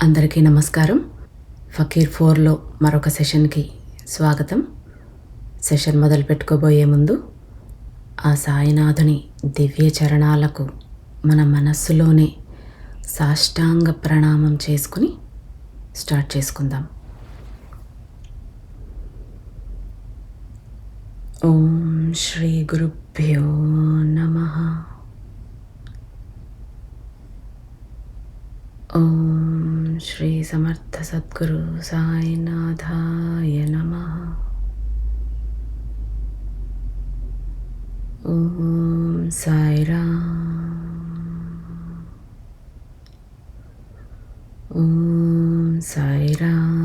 అందరికీ నమస్కారం. ఫకీర్ 4లో మరొక సెషన్కి స్వాగతం. సెషన్ మొదలు పెట్టుకోబోయే ముందు ఆ సాయినాథుని దివ్య చరణాలకు మన మనస్సులోనే సాష్టాంగ ప్రణామం చేసుకుని స్టార్ట్ చేసుకుందాం. ఓం శ్రీ గురుభ్యో నమః. ఓం శ్రీ సమర్థ సద్గురు సాయినాథాయ నమః. ఓం సాయిరామ్. ఓం సాయిరామ్.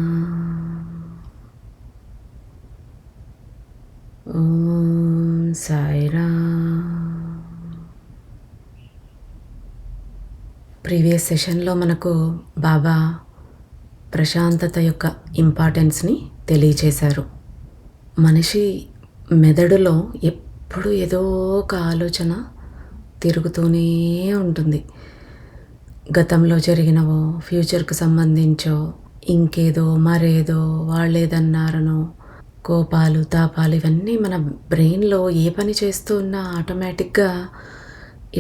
ఓం సాయిరామ్. ప్రీవియస్ సెషన్లో మనకు బాబా ప్రశాంతత యొక్క ఇంపార్టెన్స్ని తెలియచేశారు. మనిషి మెదడులో ఎప్పుడు ఏదో ఒక ఆలోచన తిరుగుతూనే ఉంటుంది. గతంలో జరిగినవో, ఫ్యూచర్కు సంబంధించో, ఇంకేదో మరేదో, వాళ్ళేదన్నారనో, కోపాలు తాపాలు ఇవన్నీ మన బ్రెయిన్లో ఏ పని చేస్తూ ఉన్నా ఆటోమేటిక్గా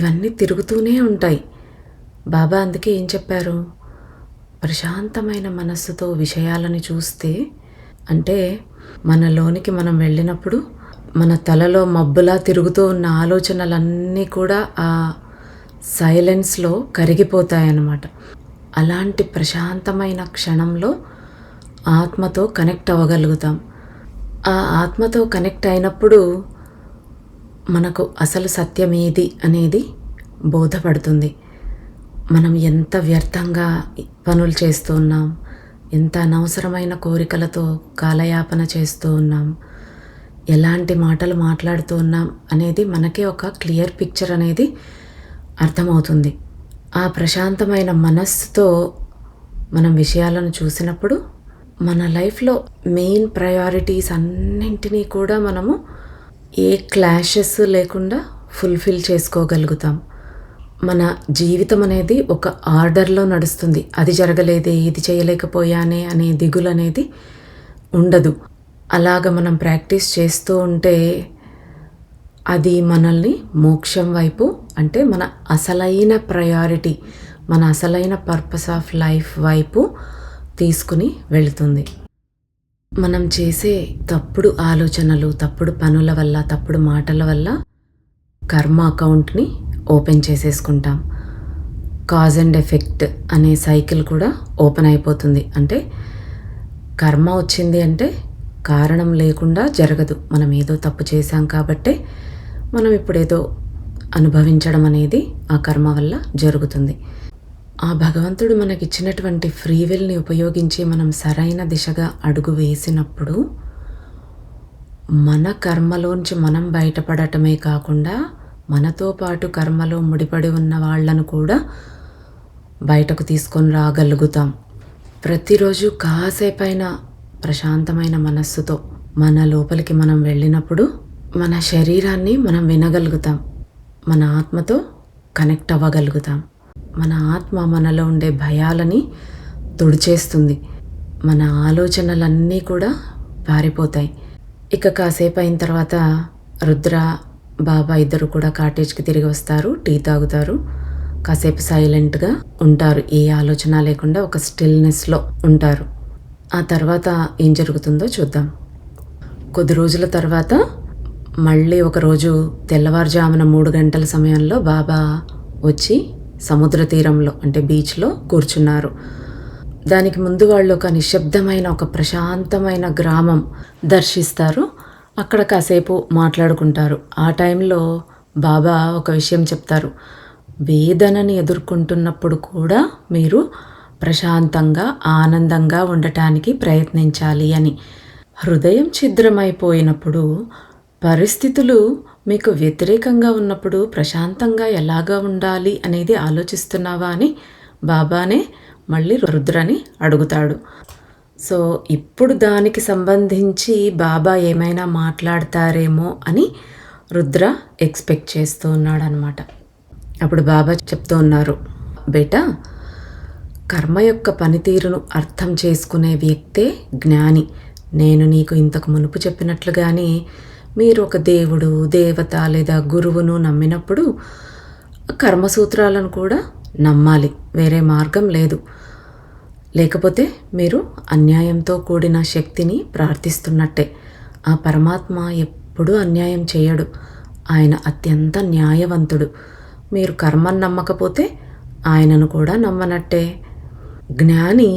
ఇవన్నీ తిరుగుతూనే ఉంటాయి. బాబా అందుకే ఏం చెప్పారు, ప్రశాంతమైన మనస్సుతో విషయాలను చూస్తే, అంటే మనలోనికి మనం వెళ్ళినప్పుడు మన తలలో మబ్బులా తిరుగుతూ ఉన్న ఆలోచనలన్నీ కూడా ఆ సైలెన్స్లో కరిగిపోతాయన్నమాట. అలాంటి ప్రశాంతమైన క్షణంలో ఆత్మతో కనెక్ట్ అవ్వగలుగుతాం. ఆ ఆత్మతో కనెక్ట్ అయినప్పుడు మనకు అసలు సత్యం ఏది అనేది బోధపడుతుంది. మనం ఎంత వ్యర్థంగా పనులు చేస్తూ ఉన్నాం, ఎంత అనవసరమైన కోరికలతో కాలయాపన చేస్తూ ఉన్నాం, ఎలాంటి మాటలు మాట్లాడుతూ ఉన్నాం అనేది మనకే ఒక క్లియర్ పిక్చర్ అనేది అర్థమవుతుంది. ఆ ప్రశాంతమైన మనస్సుతో మనం విషయాలను చూసినప్పుడు మన లైఫ్లో మెయిన్ ప్రయారిటీస్ అన్నింటినీ కూడా మనము ఏ క్లాషెస్ లేకుండా ఫుల్ఫిల్ చేసుకోగలుగుతాం. మన జీవితం అనేది ఒక ఆర్డర్లో నడుస్తుంది. అది జరగలేదే, ఇది చేయలేకపోయానే అనే దిగులు అనేది ఉండదు. అలాగ మనం ప్రాక్టీస్ చేస్తూ ఉంటే అది మనల్ని మోక్షం వైపు, అంటే మన అసలైన ప్రయారిటీ, మన అసలైన పర్పస్ ఆఫ్ లైఫ్ వైపు తీసుకుని వెళుతుంది. మనం చేసే తప్పుడు ఆలోచనలు, తప్పుడు పనుల వల్ల, తప్పుడు మాటల వల్ల కర్మ అకౌంట్ని ఓపెన్ చేసేసుకుంటాం. కాజ్ అండ్ ఎఫెక్ట్ అనే సైకిల్ కూడా ఓపెన్ అయిపోతుంది. అంటే కర్మ వచ్చింది అంటే కారణం లేకుండా జరగదు. మనం ఏదో తప్పు చేశాం కాబట్టే మనం ఇప్పుడేదో అనుభవించడం అనేది ఆ కర్మ వల్ల జరుగుతుంది. ఆ భగవంతుడు మనకిచ్చినటువంటి ఫ్రీ విల్ని ఉపయోగించి మనం సరైన దిశగా అడుగు వేసినప్పుడు మన కర్మలోంచి మనం బయటపడటమే కాకుండా మనతో పాటు కర్మలో ముడిపడి ఉన్న వాళ్ళను కూడా బయటకు తీసుకొని రాగలుగుతాం. ప్రతిరోజు కాసేపైన ప్రశాంతమైన మనస్సుతో మన లోపలికి మనం వెళ్ళినప్పుడు మన శరీరాన్ని మనం వినగలుగుతాం, మన ఆత్మతో కనెక్ట్ అవ్వగలుగుతాం. మన ఆత్మ మనలో ఉండే భయాలని తుడిచేస్తుంది. మన ఆలోచనలన్నీ కూడా పారిపోతాయి. ఇక కాసేపు అయిన తర్వాత రుద్ర, బాబా ఇద్దరు కూడా కాటేజ్కి తిరిగి వస్తారు, టీ తాగుతారు, కాసేపు సైలెంట్గా ఉంటారు, ఏ ఆలోచన లేకుండా ఒక స్టిల్నెస్లో ఉంటారు. ఆ తర్వాత ఏం జరుగుతుందో చూద్దాం. కొద్ది రోజుల తర్వాత మళ్ళీ ఒకరోజు తెల్లవారుజామున 3 గంటల సమయంలో బాబా వచ్చి సముద్ర తీరంలో, అంటే బీచ్లో కూర్చున్నారు. దానికి ముందు వాళ్ళు ఒక నిశ్శబ్దమైన, ఒక ప్రశాంతమైన గ్రామం దర్శిస్తారు. అక్కడ కాసేపు మాట్లాడుకుంటారు. ఆ టైంలో బాబా ఒక విషయం చెప్తారు. వేదనని ఎదుర్కొంటున్నప్పుడు కూడా మీరు ప్రశాంతంగా, ఆనందంగా ఉండటానికి ప్రయత్నించాలి అని. హృదయం ఛిద్రమైపోయినప్పుడు, పరిస్థితులు మీకు వ్యతిరేకంగా ఉన్నప్పుడు ప్రశాంతంగా ఎలాగా ఉండాలి అనేది ఆలోచిస్తున్నావా అని బాబానే మళ్ళీ రుద్రని అడుగుతాడు. సో ఇప్పుడు దానికి సంబంధించి బాబా ఏమైనా మాట్లాడతారేమో అని రుద్ర ఎక్స్పెక్ట్ చేస్తూ ఉన్నాడనమాట. అప్పుడు బాబా చెప్తూ ఉన్నారు, బేటా కర్మ యొక్క పనితీరును అర్థం చేసుకునే వ్యక్తే జ్ఞాని. నేను నీకు ఇంతకు మునుపు చెప్పినట్లుగానే మీరు ఒక దేవుడు, దేవత లేదా గురువును నమ్మినప్పుడు కర్మసూత్రాలను కూడా నమ్మాలి. వేరే మార్గం లేదు. లేకపోతే మీరు అన్యాయంతో కూడిన శక్తిని ప్రార్థిస్తున్నట్టే. ఆ పరమాత్మ ఎప్పుడూ అన్యాయం చేయడు. ఆయన అత్యంత న్యాయవంతుడు. మీరు కర్మను నమ్మకపోతే ఆయనను కూడా నమ్మనట్టే. జ్ఞాని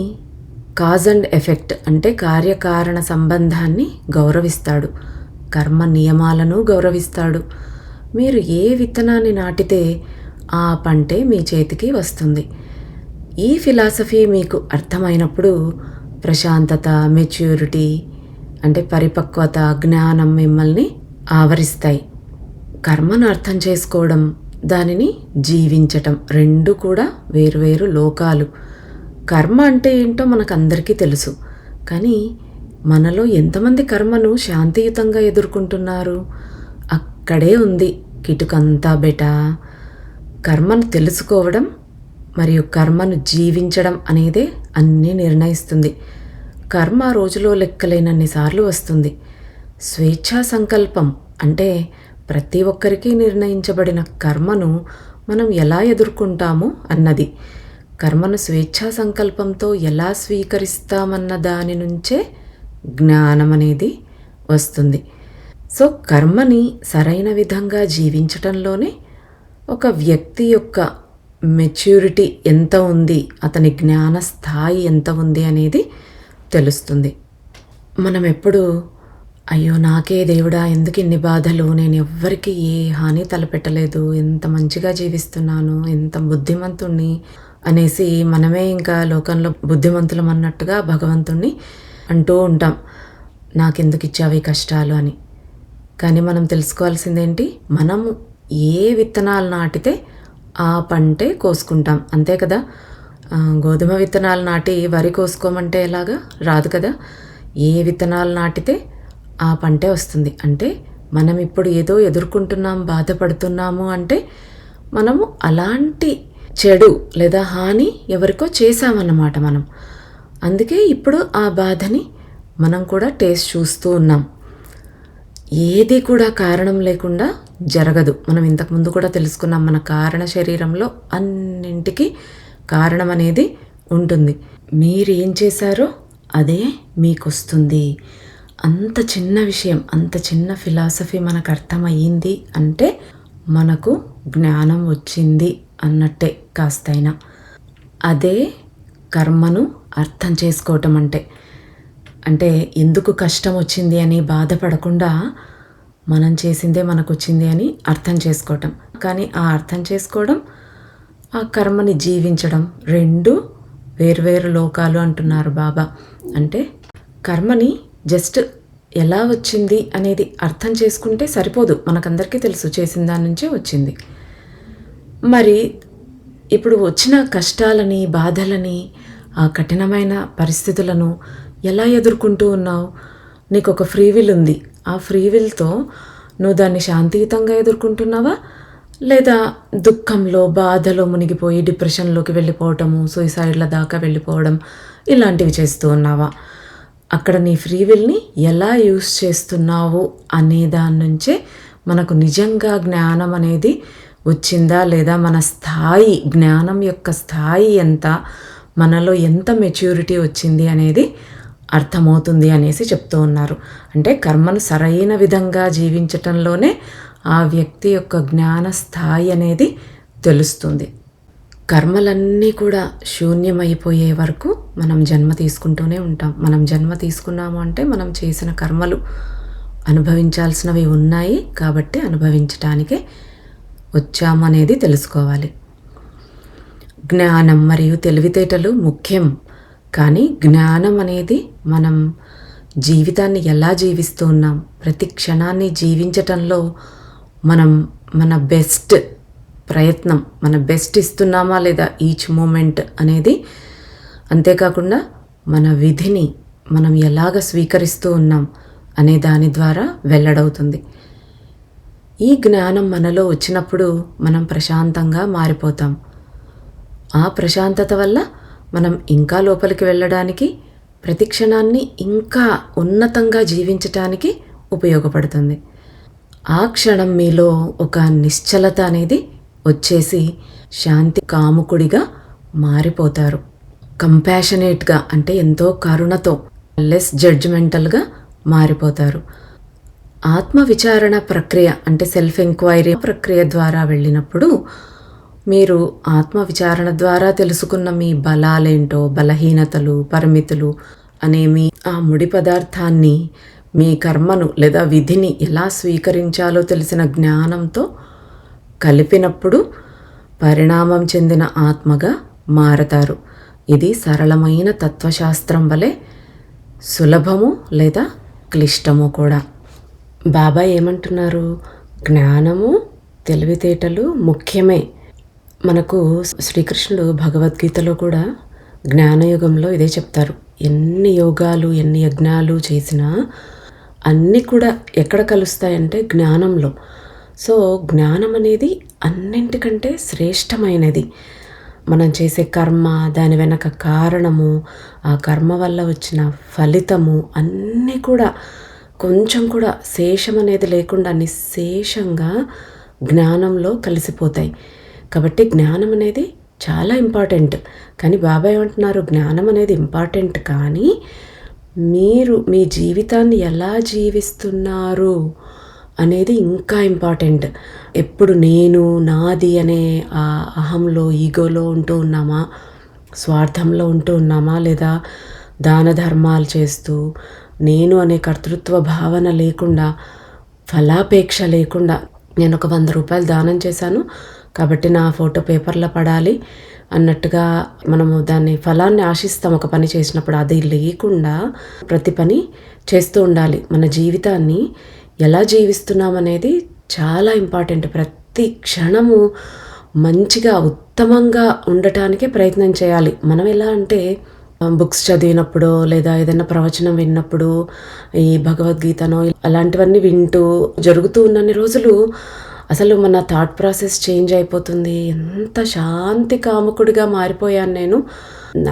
కాజ్ అండ్ ఎఫెక్ట్ అంటే కార్యకారణ సంబంధాన్ని గౌరవిస్తాడు. కర్మ నియమాలను గౌరవిస్తాడు. మీరు ఏ విత్తనాన్ని నాటితే ఆ పంటే మీ చేతికి వస్తుంది. ఈ ఫిలాసఫీ మీకు అర్థమైనప్పుడు ప్రశాంతత, మెచ్యూరిటీ అంటే పరిపక్వత, జ్ఞానం మిమ్మల్ని ఆవరిస్తాయి. కర్మను అర్థం చేసుకోవడం, దానిని జీవించటం రెండు కూడా వేరువేరు లోకాలు. కర్మ అంటే ఏంటో మనకందరికీ తెలుసు. కానీ మనలో ఎంతమంది కర్మను శాంతియుతంగా ఎదుర్కొంటున్నారు? అక్కడే ఉంది కిటుకంతా బెట. కర్మను తెలుసుకోవడం మరియు కర్మను జీవించడం అనేదే అన్నీ నిర్ణయిస్తుంది. కర్మ రోజులో లెక్కలేనన్ని సార్లు వస్తుంది. స్వేచ్ఛా సంకల్పం అంటే ప్రతి ఒక్కరికి నిర్ణయించబడిన కర్మను మనం ఎలా ఎదుర్కొంటాము అన్నది. కర్మను స్వేచ్ఛా సంకల్పంతో ఎలా స్వీకరిస్తామన్న దాని నుంచే జ్ఞానం అనేది వస్తుంది. సో కర్మని సరైన విధంగా జీవించటంలోనే ఒక వ్యక్తి యొక్క మెచ్యూరిటీ ఎంత ఉంది, అతని జ్ఞాన స్థాయి ఎంత ఉంది అనేది తెలుస్తుంది. మనం ఎప్పుడు అయ్యో నాకే దేవుడా ఎందుకు ఇన్ని బాధలు, నేను ఎవ్వరికి ఏ హాని తలపెట్టలేదు, ఎంత మంచిగా జీవిస్తున్నాను, ఎంత బుద్ధిమంతుణ్ణి అనేసి మనమే ఇంకా లోకంలో బుద్ధిమంతులం అన్నట్టుగా భగవంతుణ్ణి అంటూ ఉంటాం, నాకెందుకు ఇచ్చావు ఈ కష్టాలు అని. కానీ మనం తెలుసుకోవాల్సిందేంటి, మనము ఏ విత్తనాలు నాటితే ఆ పంటే కోసుకుంటాం, అంతే కదా. గోధుమ విత్తనాలు నాటి వరి కోసుకోమంటే ఎలాగా రాదు కదా. ఏ విత్తనాలు నాటితే ఆ పంటే వస్తుంది. అంటే మనం ఇప్పుడు ఏదో ఎదుర్కొంటున్నాం, బాధపడుతున్నాము అంటే మనము అలాంటి చెడు లేదా హాని ఎవరికో చేశామన్నమాట మనం. అందుకే ఇప్పుడు ఆ బాధని మనం కూడా టేస్ట్ చూస్తూ ఉన్నాం. ఏది కూడా కారణం లేకుండా జరగదు. మనం ఇంతకుముందు కూడా తెలుసుకున్నాం, మన కారణ శరీరంలో అన్నింటికి కారణం అనేది ఉంటుంది. మీరు ఏం చేశారో అదే మీకు వస్తుంది. అంత చిన్న విషయం, అంత చిన్న ఫిలాసఫీ మనకు అర్థమయ్యింది అంటే మనకు జ్ఞానం వచ్చింది అన్నట్టే కాస్తైనా. అదే కర్మను అర్థం చేసుకోవటం అంటే ఎందుకు కష్టం వచ్చింది అని బాధపడకుండా మనం చేసిందే మనకు వచ్చింది అని అర్థం చేసుకోవటం. కానీ ఆ అర్థం చేసుకోవడం, ఆ కర్మని జీవించడం రెండు వేర్వేరు లోకాలు అంటున్నారు బాబా. అంటే కర్మని జస్ట్ ఎలా వచ్చింది అనేది అర్థం చేసుకుంటే సరిపోదు. మనకందరికీ తెలుసు చేసిన దాని నుంచే వచ్చింది. మరి ఇప్పుడు వచ్చిన కష్టాలని, బాధలని, ఆ కఠినమైన పరిస్థితులను ఎలా ఎదుర్కొంటూ ఉన్నావు? నీకు ఒక ఫ్రీ విల్ ఉంది. ఆ ఫ్రీ విల్తో నువ్వు దాన్ని శాంతియుతంగా ఎదుర్కొంటున్నావా, లేదా దుఃఖంలో, బాధలో మునిగిపోయి డిప్రెషన్లోకి వెళ్ళిపోవటము, సూసైడ్ల దాకా వెళ్ళిపోవడం ఇలాంటివి చేస్తూ ఉన్నావా? అక్కడ నీ ఫ్రీ విల్ని ఎలా యూస్ చేస్తున్నావు అనే దాని నుంచే మనకు నిజంగా జ్ఞానం అనేది వచ్చిందా లేదా, మన స్థాయి, జ్ఞానం యొక్క స్థాయి ఎంత, మనలో ఎంత మెచ్యూరిటీ వచ్చింది అనేది అర్థమవుతుంది అనేసి చెప్తూ ఉన్నారు. అంటే కర్మను సరైన విధంగా జీవించటంలోనే ఆ వ్యక్తి యొక్క జ్ఞాన స్థాయి అనేది తెలుస్తుంది. కర్మలన్నీ కూడా శూన్యమైపోయే వరకు మనం జన్మ తీసుకుంటూనే ఉంటాం. మనం జన్మ తీసుకున్నాము అంటే మనం చేసిన కర్మలు అనుభవించాల్సినవి ఉన్నాయి కాబట్టి అనుభవించటానికే వచ్చాము అనేది తెలుసుకోవాలి. జ్ఞానం మరియు తెలివితేటలు ముఖ్యం. కానీ జ్ఞానం అనేది మనం జీవితాన్ని ఎలా జీవిస్తూ ఉన్నాం, ప్రతి క్షణాన్ని జీవించటంలో మనం మన బెస్ట్ ప్రయత్నం, మన బెస్ట్ ఇస్తున్నామా లేదా ఈచ్ మూమెంట్ అనేది. అంతేకాకుండా మన విధిని మనం ఎలాగ స్వీకరిస్తూ ఉన్నాం అనే దాని ద్వారా వెల్లడవుతుంది. ఈ జ్ఞానం మనలో వచ్చినప్పుడు మనం ప్రశాంతంగా మారిపోతాం. ఆ ప్రశాంతత వల్ల మనం ఇంకా లోపలికి వెళ్ళడానికి, ప్రతి క్షణాన్ని ఇంకా ఉన్నతంగా జీవించటానికి ఉపయోగపడుతుంది. ఆ క్షణం మీలో ఒక నిశ్చలత అనేది వచ్చేసి శాంతి కాముకుడిగా మారిపోతారు. కంపాషనేట్గా అంటే ఎంతో కరుణతో, లెస్ జడ్జిమెంటల్గా మారిపోతారు. ఆత్మ విచారణ ప్రక్రియ అంటే సెల్ఫ్ ఎంక్వైరీ ప్రక్రియ ద్వారా వెళ్ళినప్పుడు మీరు ఆత్మ విచారణ ద్వారా తెలుసుకున్న మీ బలాలేంటో, బలహీనతలు, పరిమితులు అనే మీ ఆ ముడి పదార్థాన్ని, మీ కర్మను లేదా విధిని ఎలా స్వీకరించాలో తెలిసిన జ్ఞానంతో కలిపినప్పుడు పరిణామం చెందిన ఆత్మగా మారతారు. ఇది సరళమైన తత్వశాస్త్రం వలె సులభము లేదా క్లిష్టము కూడా. బాబా ఏమంటున్నారు? జ్ఞానము, తెలివితేటలు ముఖ్యమే. మనకు శ్రీకృష్ణుడు భగవద్గీతలో కూడా జ్ఞానయుగంలో ఇదే చెప్తారు. ఎన్ని యోగాలు, ఎన్ని యజ్ఞాలు చేసినా అన్నీ కూడా ఎక్కడ కలుస్తాయంటే జ్ఞానంలో. సో జ్ఞానం అనేది అన్నింటికంటే శ్రేష్టమైనది. మనం చేసే కర్మ, దాని వెనక కారణము, ఆ కర్మ వల్ల వచ్చిన ఫలితము అన్నీ కూడా కొంచెం కూడా శేషం అనేది లేకుండా నిశ్శేషంగా జ్ఞానంలో కలిసిపోతాయి. కాబట్టి జ్ఞానం అనేది చాలా ఇంపార్టెంట్. కానీ బాబా ఏమంటున్నారు? జ్ఞానం అనేది ఇంపార్టెంట్, కానీ మీరు మీ జీవితాన్ని ఎలా జీవిస్తున్నారు అనేది ఇంకా ఇంపార్టెంట్. ఎప్పుడు నేను, నాది అనే ఆ అహంలో, ఈగోలో ఉంటూ ఉన్నామా, స్వార్థంలో ఉంటూ ఉన్నామా, లేదా దాన ధర్మాలు చేస్తూ నేను అనే కర్తృత్వ భావన లేకుండా, ఫలాపేక్ష లేకుండా, నేను ఒక 100 రూపాయలు దానం చేశాను కాబట్టి నా ఫోటో పేపర్లో పడాలి అన్నట్టుగా మనము దాన్ని ఫలాన్ని ఆశిస్తాం ఒక పని చేసినప్పుడు. అది లేకుండా ప్రతి పని చేస్తూ ఉండాలి. మన జీవితాన్ని ఎలా జీవిస్తున్నామనేది చాలా ఇంపార్టెంట్. ప్రతి క్షణము మంచిగా, ఉత్తమంగా ఉండటానికే ప్రయత్నం చేయాలి. మనం ఎలా అంటే బుక్స్ చదివినప్పుడు లేదా ఏదైనా ప్రవచనం విన్నప్పుడు, ఈ భగవద్గీతనో అలాంటివన్నీ వింటూ జరుగుతూ ఉన్నన్ని రోజులు అసలు మన థాట్ ప్రాసెస్ చేంజ్ అయిపోతుంది. ఎంత శాంతి కాముకుడిగా మారిపోయాను నేను,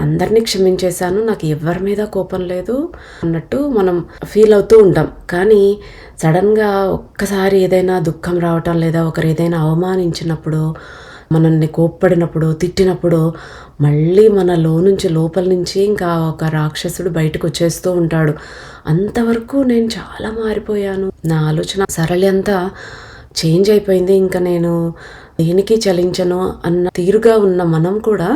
అందరినీ క్షమించేశాను, నాకు ఎవరి మీద కోపం లేదు అన్నట్టు మనం ఫీల్ అవుతూ ఉంటాం. కానీ సడన్గా ఒక్కసారి ఏదైనా దుఃఖం రావటం, లేదా ఒకరు ఏదైనా అవమానించినప్పుడు, మనల్ని కోప్పడినప్పుడు, తిట్టినప్పుడు మళ్ళీ మనలో నుంచి, లోపల నుంచి ఇంకా ఒక రాక్షసుడు బయటకు వచ్చేస్తూ ఉంటాడు. అంతవరకు నేను చాలా మారిపోయాను, నా ఆలోచన సరళి అంతా చేంజ్ అయిపోయింది, ఇంకా నేను దేనికి చలించను అన్న తీరుగా ఉన్న మనం కూడా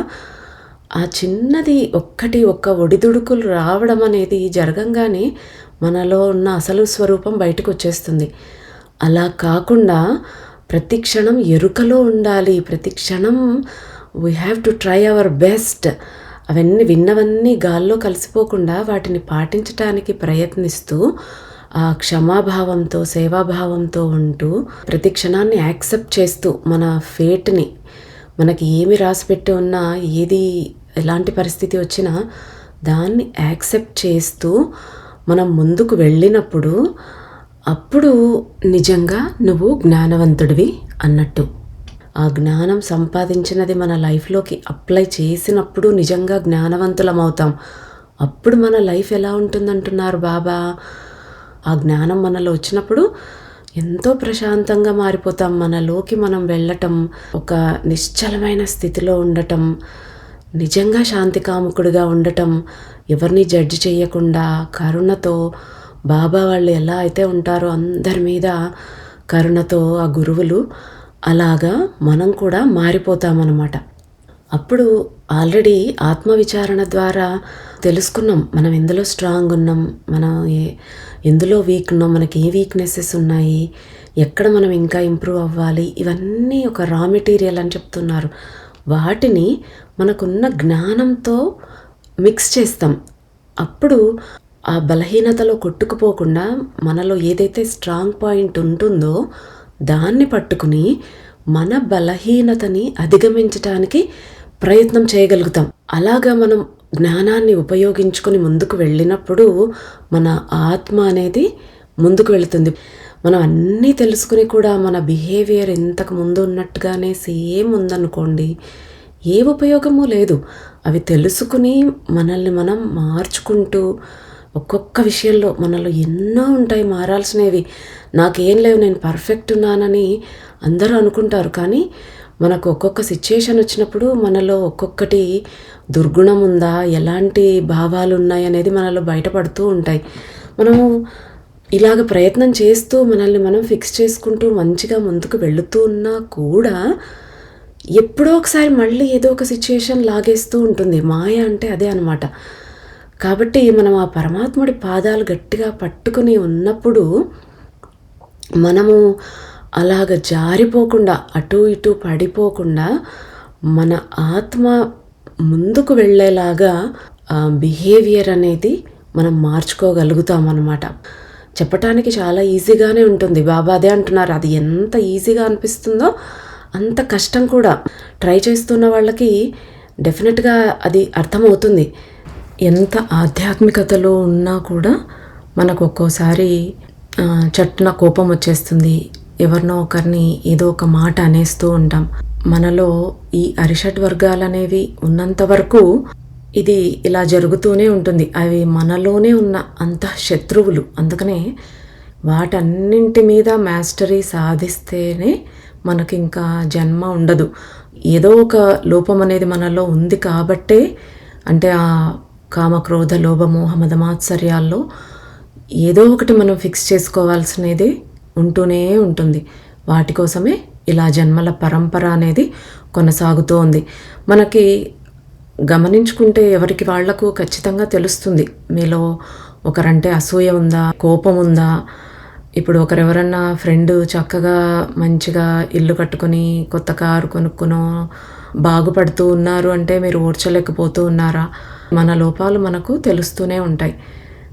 ఆ చిన్నది ఒక్క ఒడిదుడుకులు రావడం అనేది జరగంగానే మనలో ఉన్న అసలు స్వరూపం బయటకు వచ్చేస్తుంది. అలా కాకుండా ప్రతి క్షణం ఎరుకలో ఉండాలి. ప్రతి క్షణం we have to try our best. అవన్నీ విన్నవన్నీ గాల్లో కలిసిపోకుండా వాటిని పాటించటానికి ప్రయత్నిస్తూ, ఆ క్షమాభావంతో, సేవాభావంతో ఉంటూ, ప్రతి క్షణాన్ని యాక్సెప్ట్ చేస్తూ, మన ఫేట్ని, మనకి ఏమి రాసిపెట్టి ఉన్నా, ఏది ఎలాంటి పరిస్థితి వచ్చినా దాన్ని యాక్సెప్ట్ చేస్తూ మనం ముందుకు వెళ్ళినప్పుడు అప్పుడు నిజంగా నువ్వు జ్ఞానవంతుడివి అన్నట్టు. ఆ జ్ఞానం సంపాదించినది మన లైఫ్లోకి అప్లై చేసినప్పుడు నిజంగా జ్ఞానవంతులం అవుతాం. అప్పుడు మన లైఫ్ ఎలా ఉంటుందంటున్నారు బాబా? ఆ జ్ఞానం మనలో వచ్చినప్పుడు ఎంతో ప్రశాంతంగా మారిపోతాం. మనలోకి మనం వెళ్ళటం, ఒక నిశ్చలమైన స్థితిలో ఉండటం, నిజంగా శాంతి కాముకుడిగా ఉండటం, ఎవరిని జడ్జి చేయకుండా కరుణతో, బాబా వాళ్ళు ఎలా అయితే ఉంటారో అందరి మీద కరుణతో ఆ గురువులు, అలాగా మనం కూడా మారిపోతామన్నమాట. అప్పుడు ఆల్రెడీ ఆత్మవిచారణ ద్వారా తెలుసుకున్నాం మనం ఎందులో స్ట్రాంగ్ ఉన్నాం, మనం ఎందులో వీక్ ఉన్నాం, మనకి ఏ వీక్నెసెస్ ఉన్నాయి, ఎక్కడ మనం ఇంకా ఇంప్రూవ్ అవ్వాలి. ఇవన్నీ ఒక రా మెటీరియల్ అని చెప్తున్నారు. వాటిని మనకున్న జ్ఞానంతో మిక్స్ చేస్తాం. అప్పుడు ఆ బలహీనతలో కొట్టుకుపోకుండా మనలో ఏదైతే స్ట్రాంగ్ పాయింట్ ఉంటుందో దాన్ని పట్టుకుని మన బలహీనతని అధిగమించటానికి ప్రయత్నం చేయగలుగుతాం. అలాగా మనం జ్ఞానాన్ని ఉపయోగించుకొని ముందుకు వెళ్ళినప్పుడు మన ఆత్మ అనేది ముందుకు వెళుతుంది. మనం అన్నీ తెలుసుకుని కూడా మన బిహేవియర్ ఇంతకు ముందు ఉన్నట్టుగానే సేమ్ ఉందనుకోండి, ఏ ఉపయోగము లేదు. అవి తెలుసుకుని మనల్ని మనం మార్చుకుంటూ ఒక్కొక్క విషయంలో మనలో ఎన్నో ఉంటాయి మారాల్సినవి. నాకేం లేవు, నేను పర్ఫెక్ట్ ఉన్నానని అందరూ అనుకుంటారు. కానీ మనకు ఒక్కొక్క సిచ్యుయేషన్ వచ్చినప్పుడు మనలో ఒక్కొక్కటి దుర్గుణం ఉందా, ఎలాంటి భావాలు ఉన్నాయి అనేది మనలో బయటపడుతూ ఉంటాయి. మనము ఇలాగ ప్రయత్నం చేస్తూ మనల్ని మనం ఫిక్స్ చేసుకుంటూ మంచిగా ముందుకు వెళుతూ ఉన్నా కూడా ఎప్పుడో ఒకసారి మళ్ళీ ఏదో ఒక సిచ్యుయేషన్ లాగేస్తూ ఉంటుంది. మాయ అంటే అదే అనమాట. కాబట్టి మనం ఆ పరమాత్ముడి పాదాలు గట్టిగా పట్టుకుని ఉన్నప్పుడు మనము అలాగ జారిపోకుండా, అటు ఇటు పడిపోకుండా మన ఆత్మ ముందుకు వెళ్ళేలాగా బిహేవియర్ అనేది మనం మార్చుకోగలుగుతాం అన్నమాట. చెప్పటానికి చాలా ఈజీగానే ఉంటుంది. బాబా అదే అంటున్నారు, అది ఎంత ఈజీగా అనిపిస్తుందో అంత కష్టం కూడా. ట్రై చేస్తున్న వాళ్ళకి డెఫినెట్గా అది అర్థమవుతుంది. ఎంత ఆధ్యాత్మికతలో ఉన్నా కూడా మనకు ఒక్కోసారి చట్టున కోపం వచ్చేస్తుంది. ఎవరినో ఒకరిని ఏదో ఒక మాట అనేస్తూ ఉంటాం. మనలో ఈ అరిషడ్ వర్గాలు అనేవి ఉన్నంత వరకు ఇది ఇలా జరుగుతూనే ఉంటుంది. అవి మనలోనే ఉన్న అంతఃశత్రువులు. అందుకనే వాటన్నింటి మీద మాస్టరీ సాధిస్తేనే మనకి ఇంకా జన్మ ఉండదు. ఏదో ఒక లోపం అనేది మనలో ఉంది కాబట్టే, అంటే ఆ కామక్రోధ లోభ మోహ మద మాత్సర్యాల్లో ఏదో ఒకటి మనం ఫిక్స్ చేసుకోవాల్సినది ఉంటూనే ఉంటుంది. వాటి కోసమే ఇలా జన్మల పరంపర అనేది కొనసాగుతూ ఉంది. మనకి గమనించుకుంటే ఎవరికి వాళ్లకు ఖచ్చితంగా తెలుస్తుంది, మీలో ఒకరంటే అసూయ ఉందా, కోపం ఉందా. ఇప్పుడు ఒకరెవరన్నా ఫ్రెండ్ చక్కగా మంచిగా ఇల్లు కట్టుకొని కొత్త కారు కొనుక్కునో బాగుపడుతూ ఉన్నారు అంటే మీరు ఓర్చలేకపోతూ ఉన్నారా? మన లోపాలు మనకు తెలుస్తూనే ఉంటాయి.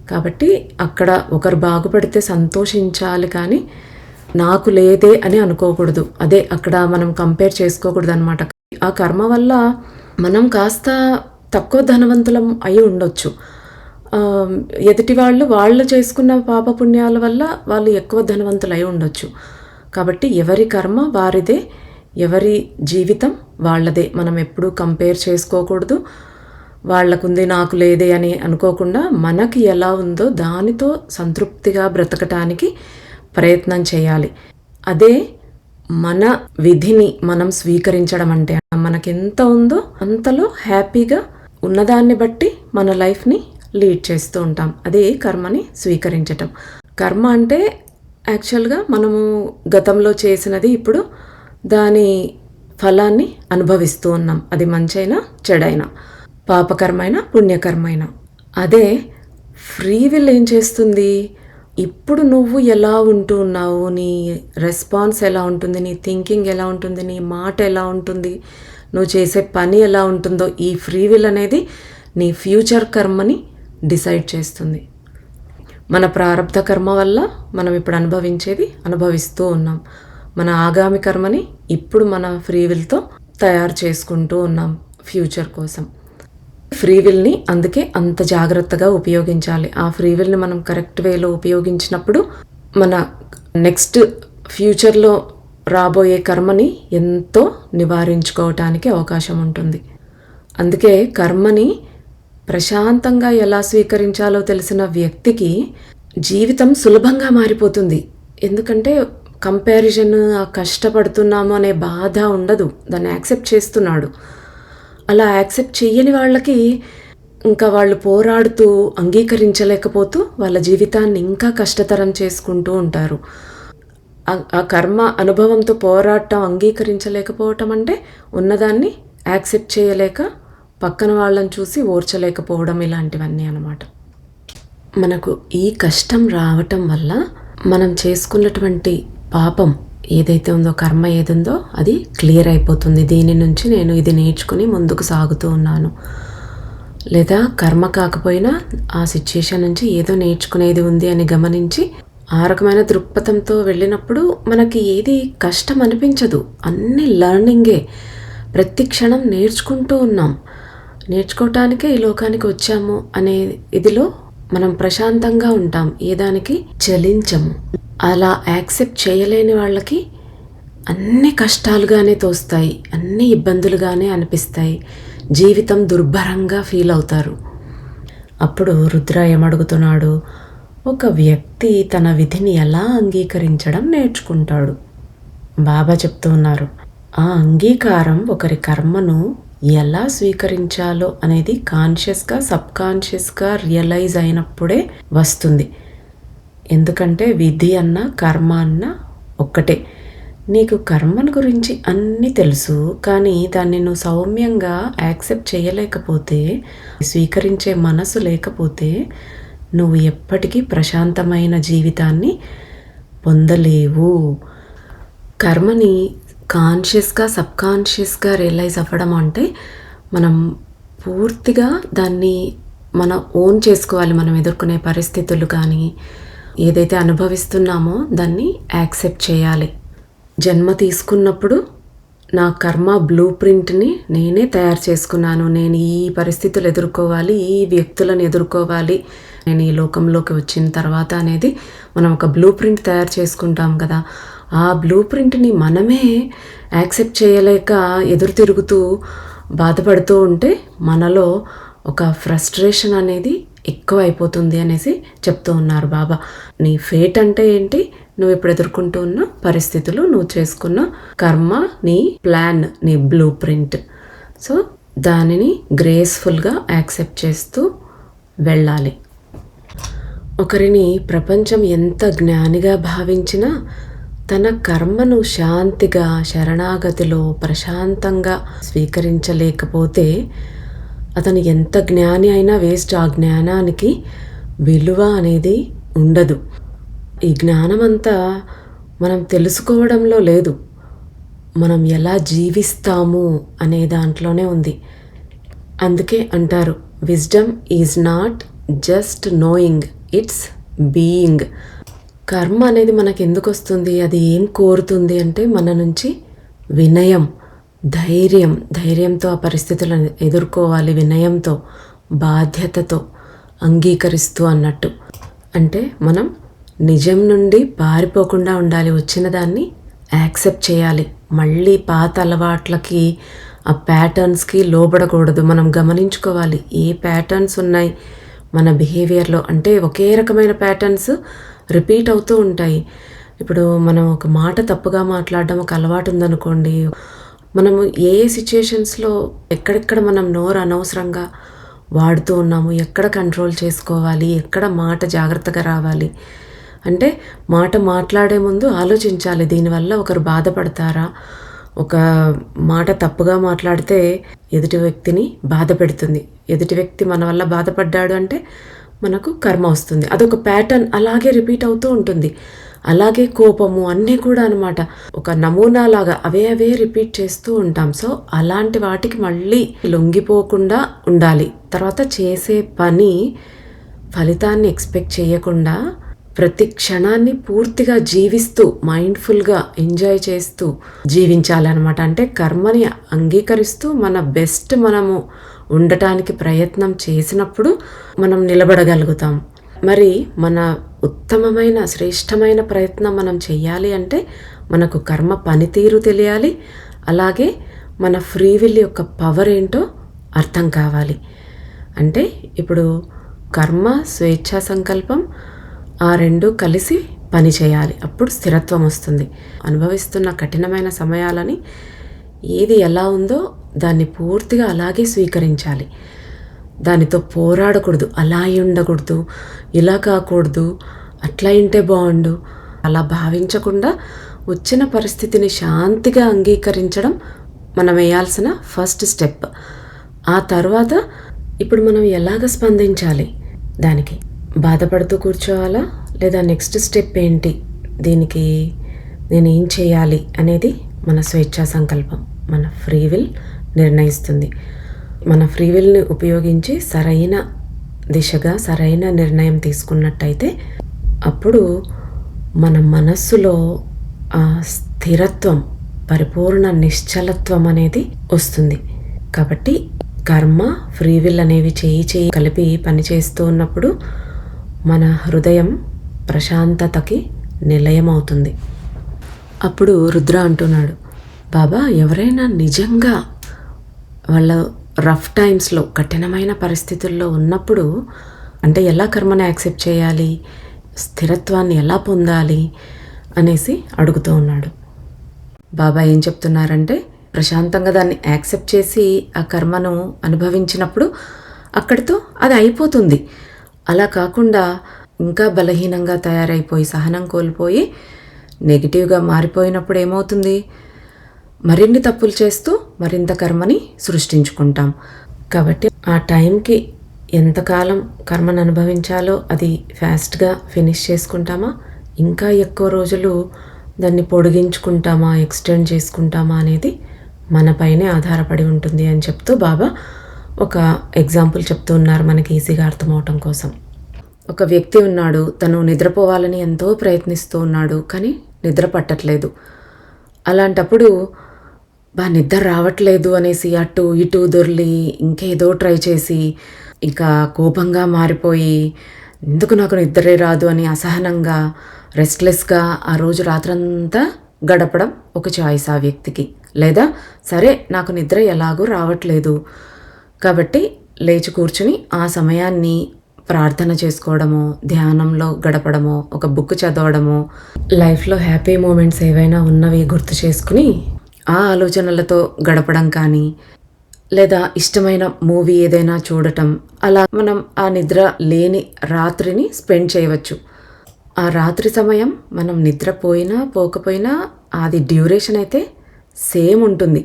కాబట్టి అక్కడ ఒకరు బాగుపడితే సంతోషించాలి, కానీ నాకు లేదే అని అనుకోకూడదు. అదే అక్కడ మనం కంపేర్ చేసుకోకూడదు అనమాట. ఆ కర్మ వల్ల మనం కాస్త తక్కువ ధనవంతులం అయి ఉండొచ్చు. ఎదుటి వాళ్ళు చేసుకున్న పాపపుణ్యాల వల్ల వాళ్ళు ఎక్కువ ధనవంతులు అయి ఉండొచ్చు. కాబట్టి ఎవరి కర్మ వారిదే, ఎవరి జీవితం వాళ్ళదే. మనం ఎప్పుడూ కంపేర్ చేసుకోకూడదు. వాళ్ళకుంది నాకు లేదే అని అనుకోకుండా మనకి ఎలా ఉందో దానితో సంతృప్తిగా బ్రతకటానికి ప్రయత్నం చేయాలి. అదే మన విధిని మనం స్వీకరించడం అంటే. మనకెంత ఉందో అంతలో హ్యాపీగా ఉన్నదాన్ని బట్టి మన లైఫ్ని లీడ్ చేస్తూ ఉంటాం. అదే కర్మని స్వీకరించటం. కర్మ అంటే యాక్చువల్గా మనము గతంలో చేసినది ఇప్పుడు దాని ఫలాన్ని అనుభవిస్తూ ఉన్నాం. అది మంచైనా చెడైనా, పాపకర్మైనా పుణ్యకర్మైనా. అదే ఫ్రీ విల్ ఏం చేస్తుంది, ఇప్పుడు నువ్వు ఎలా ఉంటూ ఉన్నావు, నీ రెస్పాన్స్ ఎలా ఉంటుంది, నీ థింకింగ్ ఎలా ఉంటుంది, నీ మాట ఎలా ఉంటుంది, నువ్వు చేసే పని ఎలా ఉంటుందో, ఈ ఫ్రీ విల్ అనేది నీ ఫ్యూచర్ కర్మని డిసైడ్ చేస్తుంది. మన ప్రారబ్ధ కర్మ వల్ల మనం ఇప్పుడు అనుభవిస్తూ ఉన్నాం. మన ఆగామి కర్మని ఇప్పుడు మన ఫ్రీ విల్తో తయారు చేసుకుంటూ ఉన్నాం ఫ్యూచర్ కోసం. ఫ్రీ విల్ని అందుకే అంత జాగ్రత్తగా ఉపయోగించాలి. ఆ ఫ్రీ విల్ని మనం కరెక్ట్ వేలో ఉపయోగించినప్పుడు మన నెక్స్ట్ ఫ్యూచర్లో రాబోయే కర్మని ఎంతో నివారించుకోవటానికి అవకాశం ఉంటుంది. అందుకే కర్మని ప్రశాంతంగా ఎలా స్వీకరించాలో తెలిసిన వ్యక్తికి జీవితం సులభంగా మారిపోతుంది. ఎందుకంటే కంపారిజన్, కష్టపడుతున్నాము అనే బాధ ఉండదు. దాన్ని యాక్సెప్ట్ చేస్తున్నాడు. అలా యాక్సెప్ట్ చెయ్యని వాళ్ళకి ఇంకా వాళ్ళు పోరాడుతూ అంగీకరించలేకపోతూ వాళ్ళ జీవితాన్ని ఇంకా కష్టతరం చేసుకుంటూ ఉంటారు. ఆ కర్మ అనుభవంతో పోరాటం, అంగీకరించలేకపోవటం అంటే ఉన్నదాన్ని యాక్సెప్ట్ చేయలేక పక్కన వాళ్ళని చూసి ఓర్చలేకపోవడం, ఇలాంటివన్నీ అన్నమాట. మనకు ఈ కష్టం రావటం వల్ల మనం చేసుకున్నటువంటి పాపం ఏదైతే ఉందో, కర్మ ఏదుందో అది క్లియర్ అయిపోతుంది. దీని నుంచి నేను ఇది నేర్చుకుని ముందుకు సాగుతూ ఉన్నాను. లేదా కర్మ కాకపోయినా ఆ సిచ్యుయేషన్ నుంచి ఏదో నేర్చుకునేది ఉంది అని గమనించి ఆ రకమైన దృక్పథంతో వెళ్ళినప్పుడు మనకి ఏది కష్టం అనిపించదు. అన్నీ లర్నింగే. ప్రతి క్షణం నేర్చుకుంటూ ఉన్నాం. నేర్చుకోవటానికే ఈ లోకానికి వచ్చాము అనే ఇదిలో మనం ప్రశాంతంగా ఉంటాం. ఏ దానికి చలించము. అలా యాక్సెప్ట్ చేయలేని వాళ్ళకి అన్ని కష్టాలుగానే తోస్తాయి, అన్ని ఇబ్బందులుగానే అనిపిస్తాయి. జీవితం దుర్భరంగా ఫీల్ అవుతారు. అప్పుడు రుద్ర ఏమడుగుతున్నాడు, ఒక వ్యక్తి తన విధిని ఎలా అంగీకరించడం నేర్చుకుంటాడు. బాబా చెప్తూ ఉన్నారు, ఆ అంగీకారం ఒకరి కర్మను ఎలా స్వీకరించాలో అనేది కాన్షియస్గా సబ్కాన్షియస్గా రియలైజ్ అయినప్పుడే వస్తుంది. ఎందుకంటే విధి అన్న కర్మ అన్న ఒక్కటే. నీకు కర్మను గురించి అన్నీ తెలుసు, కానీ దాన్ని నువ్వు సౌమ్యంగా యాక్సెప్ట్ చేయలేకపోతే, స్వీకరించే మనసు లేకపోతే నువ్వు ఎప్పటికీ ప్రశాంతమైన జీవితాన్ని పొందలేవు. కర్మని కాన్షియస్గా సబ్కాన్షియస్గా రియలైజ్ అవ్వడం అంటే మనం పూర్తిగా దాన్ని మనం ఓన్ చేసుకోవాలి. మనం ఎదుర్కొనే పరిస్థితులు కానీ ఏదైతే అనుభవిస్తున్నామో దాన్ని యాక్సెప్ట్ చేయాలి. జన్మ తీసుకున్నప్పుడు నా కర్మ బ్లూ ప్రింట్ని నేనే తయారు చేసుకున్నాను. నేను ఈ పరిస్థితులు ఎదుర్కోవాలి, ఈ వ్యక్తులను ఎదుర్కోవాలి, నేను ఈ లోకంలోకి వచ్చిన తర్వాత అనేది మనం ఒక బ్లూ ప్రింట్ తయారు చేసుకుంటాం కదా. ఆ బ్లూ ప్రింట్ని మనమే యాక్సెప్ట్ చేయలేక ఎదురు తిరుగుతూ బాధపడుతూ ఉంటే మనలో ఒక ఫ్రస్ట్రేషన్ అనేది ఎక్కువ అయిపోతుంది అనేసి చెప్తూ ఉన్నారు బాబా. నీ ఫేట్ అంటే ఏంటి? నువ్వు ఇప్పుడు ఎదుర్కొంటూ ఉన్న పరిస్థితులు, నువ్వు చేసుకున్న కర్మ, నీ ప్లాన్, నీ బ్లూ ప్రింట్. సో దానిని గ్రేస్ఫుల్గా యాక్సెప్ట్ చేస్తూ వెళ్ళాలి. ఒకరిని ప్రపంచం ఎంత జ్ఞానిగా భావించినా తన కర్మను శాంతిగా శరణాగతిలో ప్రశాంతంగా స్వీకరించలేకపోతే అతను ఎంత జ్ఞాని అయినా వేస్ట్. ఆ జ్ఞానానికి విలువ అనేది ఉండదు. ఈ జ్ఞానమంతా మనం తెలుసుకోవడంలో లేదు, మనం ఎలా జీవిస్తాము అనే దాంట్లోనే ఉంది. అందుకే అంటారు, wisdom is not just knowing, it's being. కర్మ అనేది మనకు ఎందుకు వస్తుంది? అది ఏం కోరుతుంది అంటే మన నుంచి వినయం, ధైర్యంతో ఆ పరిస్థితులను ఎదుర్కోవాలి. వినయంతో, బాధ్యతతో, అంగీకరిస్తూ అన్నట్టు. అంటే మనం నిజం నుండి పారిపోకుండా ఉండాలి. వచ్చిన దాన్ని యాక్సెప్ట్ చేయాలి. మళ్ళీ పాత అలవాట్లకి, ఆ ప్యాటర్న్స్కి లోబడకూడదు. మనం గమనించుకోవాలి ఏ ప్యాటర్న్స్ ఉన్నాయి మన బిహేవియర్లో. అంటే ఒకే రకమైన ప్యాటర్న్స్ రిపీట్ అవుతూ ఉంటాయి. ఇప్పుడు మనం ఒక మాట తప్పుగా మాట్లాడడం ఒక అలవాటు ఉందనుకోండి, మనము ఏ సిచ్యుయేషన్స్లో ఎక్కడెక్కడ మనం నోరు అనవసరంగా వాడుతూ ఉన్నాము, ఎక్కడ కంట్రోల్ చేసుకోవాలి, ఎక్కడ మాట జాగ్రత్తగా రావాలి అంటే మాట మాట్లాడే ముందు ఆలోచించాలి. దీనివల్ల ఒకరు బాధపడతారా? ఒక మాట తప్పుగా మాట్లాడితే ఎదుటి వ్యక్తిని బాధ పెడుతుంది. ఎదుటి వ్యక్తి మన వల్ల బాధపడ్డాడు అంటే మనకు కర్మ వస్తుంది. అదొక ప్యాటర్న్ అలాగే రిపీట్ అవుతూ ఉంటుంది. అలాగే కోపము అన్నీ కూడా అనమాట ఒక నమూనా లాగా అవే రిపీట్ చేస్తూ ఉంటాం. సో అలాంటి వాటికి మళ్ళీ లొంగిపోకుండా ఉండాలి. తర్వాత చేసే పని ఫలితాన్ని ఎక్స్పెక్ట్ చేయకుండా ప్రతి క్షణాన్ని పూర్తిగా జీవిస్తూ మైండ్ఫుల్గా ఎంజాయ్ చేస్తూ జీవించాలన్నమాట. అంటే కర్మని అంగీకరిస్తూ మన బెస్ట్ మనము ఉండటానికి ప్రయత్నం చేసినప్పుడు మనం నిలబడగలుగుతాం. మరి మన ఉత్తమమైన శ్రేష్టమైన ప్రయత్నం మనం చెయ్యాలి అంటే మనకు కర్మ పనితీరు తెలియాలి. అలాగే మన ఫ్రీ విల్ యొక్క పవర్ ఏంటో అర్థం కావాలి. అంటే ఇప్పుడు కర్మ, స్వేచ్ఛా సంకల్పం ఆ రెండు కలిసి పని చేయాలి. అప్పుడు స్థిరత్వం వస్తుంది. అనుభవిస్తున్న కఠినమైన సమయాలని ఏది ఎలా ఉందో దాన్ని పూర్తిగా అలాగే స్వీకరించాలి. దానితో పోరాడకూడదు. అలా ఉండకూడదు, ఇలా కాకూడదు, అట్లా ఇంటే బాగుండు అలా భావించకుండా వచ్చిన పరిస్థితిని శాంతిగా అంగీకరించడం మనం వేయాల్సిన ఫస్ట్ స్టెప్. ఆ తర్వాత ఇప్పుడు మనం ఎలాగ స్పందించాలి, దానికి బాధపడుతూ కూర్చోవాలా లేదా నెక్స్ట్ స్టెప్ ఏంటి, దీనికి నేను ఏం చేయాలి అనేది మన స్వేచ్ఛా సంకల్పం, మన ఫ్రీ విల్ నిర్ణయిస్తుంది. మన ఫ్రీ విల్ని ఉపయోగించి సరైన దిశగా సరైన నిర్ణయం తీసుకున్నట్టయితే అప్పుడు మన మనస్సులో ఆ స్థిరత్వం, పరిపూర్ణ నిశ్చలత్వం అనేది వస్తుంది. కాబట్టి కర్మ, ఫ్రీ విల్ అనేవి చేయి కలిపి పనిచేస్తూ ఉన్నప్పుడు మన హృదయం ప్రశాంతతకి నిలయం అవుతుంది. అప్పుడు రుద్ర అంటున్నాడు, బాబా ఎవరైనా నిజంగా వాళ్ళ రఫ్ టైమ్స్లో, కఠినమైన పరిస్థితుల్లో ఉన్నప్పుడు అంటే ఎలా కర్మని యాక్సెప్ట్ చేయాలి, స్థిరత్వాన్ని ఎలా పొందాలి అనేసి అడుగుతూ ఉన్నాడు. బాబా ఏం చెప్తున్నారంటే, ప్రశాంతంగా దాన్ని యాక్సెప్ట్ చేసి ఆ కర్మను అనుభవించినప్పుడు అక్కడితో అది అయిపోతుంది. అలా కాకుండా ఇంకా బలహీనంగా తయారైపోయి, సహనం కోల్పోయి నెగిటివ్గా మారిపోయినప్పుడు ఏమవుతుంది, మరిన్ని తప్పులు చేస్తూ మరింత కర్మని సృష్టించుకుంటాం. కాబట్టి ఆ టైంకి ఎంతకాలం కర్మను అనుభవించాలో అది ఫాస్ట్గా ఫినిష్ చేసుకుంటామా, ఇంకా ఎక్కువ రోజులు దాన్ని పొడిగించుకుంటామా, ఎక్స్టెండ్ చేసుకుంటామా అనేది మనపైనే ఆధారపడి ఉంటుంది అని చెప్తూ బాబా ఒక ఎగ్జాంపుల్ చెప్తూ ఉన్నారు మనకి ఈజీగా అర్థమవటం కోసం. ఒక వ్యక్తి ఉన్నాడు, తను నిద్రపోవాలని ఎంతో ప్రయత్నిస్తూ ఉన్నాడు, కానీ నిద్ర పట్టట్లేదు. అలాంటప్పుడు నిద్ర రావట్లేదు అనేసి అటు ఇటు దొర్లి ఇంకేదో ట్రై చేసి ఇంకా కోపంగా మారిపోయి ఎందుకు నాకు నిద్రే రాదు అని అసహనంగా రెస్ట్లెస్గా ఆ రోజు రాత్రంతా గడపడం ఒక చాయిస్ ఆ వ్యక్తికి. లేదా సరే నాకు నిద్ర ఎలాగూ రావట్లేదు కాబట్టి లేచి కూర్చుని ఆ సమయాన్ని ప్రార్థన చేసుకోవడమో, ధ్యానంలో గడపడమో, ఒక బుక్ చదవడమో, లైఫ్లో హ్యాపీ మూమెంట్స్ ఏవైనా ఉన్నవి గుర్తు చేసుకుని ఆ ఆలోచనలతో గడపడం కానీ, లేదా ఇష్టమైన మూవీ ఏదైనా చూడటం, అలా మనం ఆ నిద్ర లేని రాత్రిని స్పెండ్ చేయవచ్చు. ఆ రాత్రి సమయం మనం నిద్రపోయినా పోకపోయినా అది డ్యూరేషన్ అయితే సేమ్ ఉంటుంది.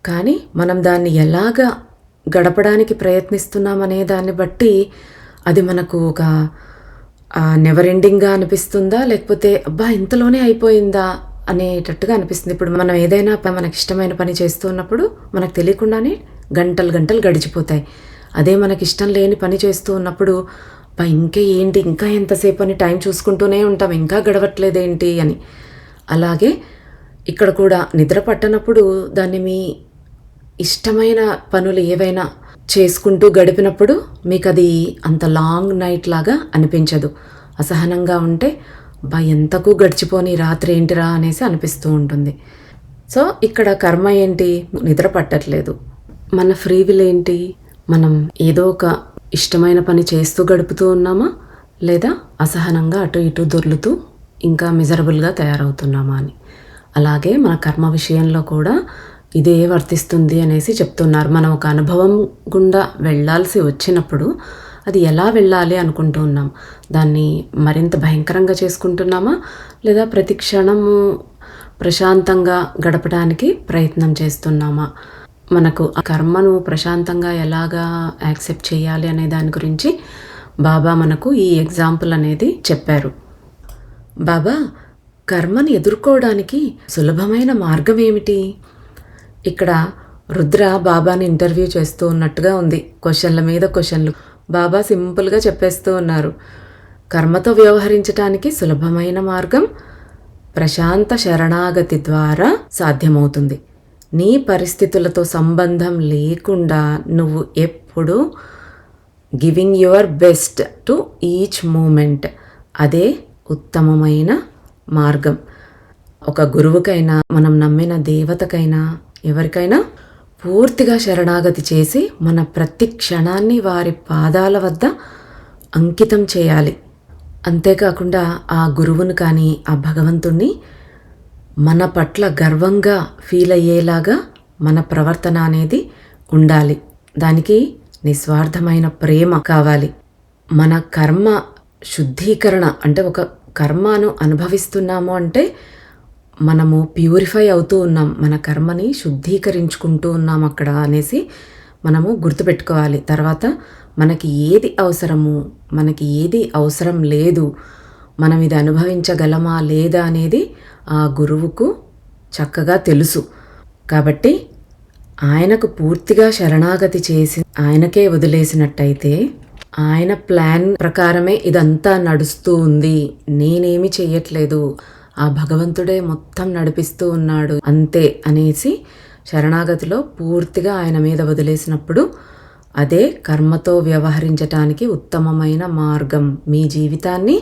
కానీ మనం దాన్ని ఎలాగా గడపడానికి ప్రయత్నిస్తున్నామనే దాన్ని బట్టి అది మనకు ఒక నెవర్ ఎండింగ్గా అనిపిస్తుందా, లేకపోతే అబ్బా ఇంతలోనే అయిపోయిందా అనేటట్టుగా అనిపిస్తుంది. ఇప్పుడు మనం ఏదైనా మనకి ఇష్టమైన పని చేస్తున్నప్పుడు మనకు తెలియకుండానే గంటలు గంటలు గడిచిపోతాయి. అదే మనకి ఇష్టం లేని పని చేస్తూ ఉన్నప్పుడు ఇంకా ఎంతసేపు అని టైం చూసుకుంటూనే ఉంటాం, ఇంకా గడవట్లేదేంటి అని. అలాగే ఇక్కడ కూడా నిద్ర పట్టనప్పుడు దాన్ని మీ ఇష్టమైన పనులు ఏవైనా చేసుకుంటూ గడిపినప్పుడు మీకు అది అంత లాంగ్ నైట్ లాగా అనిపించదు. అసహనంగా ఉంటే ఎంతకు గడిచిపోని రాత్రి ఏంటిరా అనేసి అనిపిస్తూ ఉంటుంది. సో ఇక్కడ కర్మ ఏంటి, నిద్ర పట్టట్లేదు. మన ఫ్రీ విల్ ఏంటి, మనం ఏదో ఒక ఇష్టమైన పని చేస్తూ గడుపుతూ ఉన్నామా, లేదా అసహనంగా అటు ఇటు దొర్లుతూ ఇంకా మిజరబుల్గా తయారవుతున్నామా అని. అలాగే మన కర్మ విషయంలో కూడా ఇదే వర్తిస్తుంది అనేసి చెప్తున్నారు. మనం ఒక అనుభవం గుండా వెళ్ళాల్సి వచ్చినప్పుడు అది ఎలా వెళ్ళాలి అనుకుంటూ ఉన్నాం, దాన్ని మరింత భయంకరంగా చేసుకుంటున్నామా, లేదా ప్రతి క్షణము ప్రశాంతంగా గడపడానికి ప్రయత్నం చేస్తున్నామా. మనకు ఆ కర్మను ప్రశాంతంగా ఎలాగా యాక్సెప్ట్ చేయాలి అనే దాని గురించి బాబా మనకు ఈ ఎగ్జాంపుల్ అనేది చెప్పారు. బాబా కర్మని ఎదుర్కోవడానికి సులభమైన మార్గం ఏమిటి? ఇక్కడ రుద్ర బాబాని ఇంటర్వ్యూ చేస్తూ ఉన్నట్టుగా ఉంది. క్వశ్చన్ల మీద క్వశ్చన్లు బాబా సింపుల్గా చెప్పేస్తూ ఉన్నారు. కర్మతో వ్యవహరించటానికి సులభమైన మార్గం ప్రశాంత శరణాగతి ద్వారా సాధ్యమవుతుంది. నీ పరిస్థితులతో సంబంధం లేకుండా నువ్వు ఎప్పుడూ giving your best to each moment, అదే ఉత్తమమైన మార్గం. ఒక గురువుకైనా, మనం నమ్మిన దేవతకైనా, ఎవరికైనా పూర్తిగా శరణాగతి చేసి మన ప్రతి క్షణాన్ని వారి పాదాల వద్ద అంకితం చేయాలి. అంతేకాకుండా ఆ గురువును కానీ ఆ భగవంతుణ్ణి మన పట్ల గర్వంగా ఫీల్ అయ్యేలాగా మన ప్రవర్తన అనేది ఉండాలి. దానికి నిస్వార్థమైన ప్రేమ కావాలి. మన కర్మ శుద్ధీకరణ అంటే ఒక కర్మను అనుభవిస్తున్నాము అంటే మనము ప్యూరిఫై అవుతూ ఉన్నాం, మన కర్మని శుద్ధీకరించుకుంటూ ఉన్నాం అక్కడ అనేసి మనము గుర్తుపెట్టుకోవాలి. తర్వాత మనకి ఏది అవసరము, మనకి ఏది అవసరం లేదు, మనం ఇది అనుభవించగలమా లేదా అనేది ఆ గురువుకు చక్కగా తెలుసు. కాబట్టి ఆయనకు పూర్తిగా శరణాగతి చేసి ఆయనకే వదిలేసినట్టయితే ఆయన ప్లాన్ ప్రకారమే ఇదంతా నడుస్తూ ఉంది, నేనేమి చెయ్యట్లేదు, ఆ భగవంతుడే మొత్తం నడిపిస్తూ ఉన్నాడు అంతే అనేసి శరణాగతిలో పూర్తిగా ఆయన మీద వదిలేసినప్పుడు అదే కర్మతో వ్యవహరించటానికి ఉత్తమమైన మార్గం. మీ జీవితాన్ని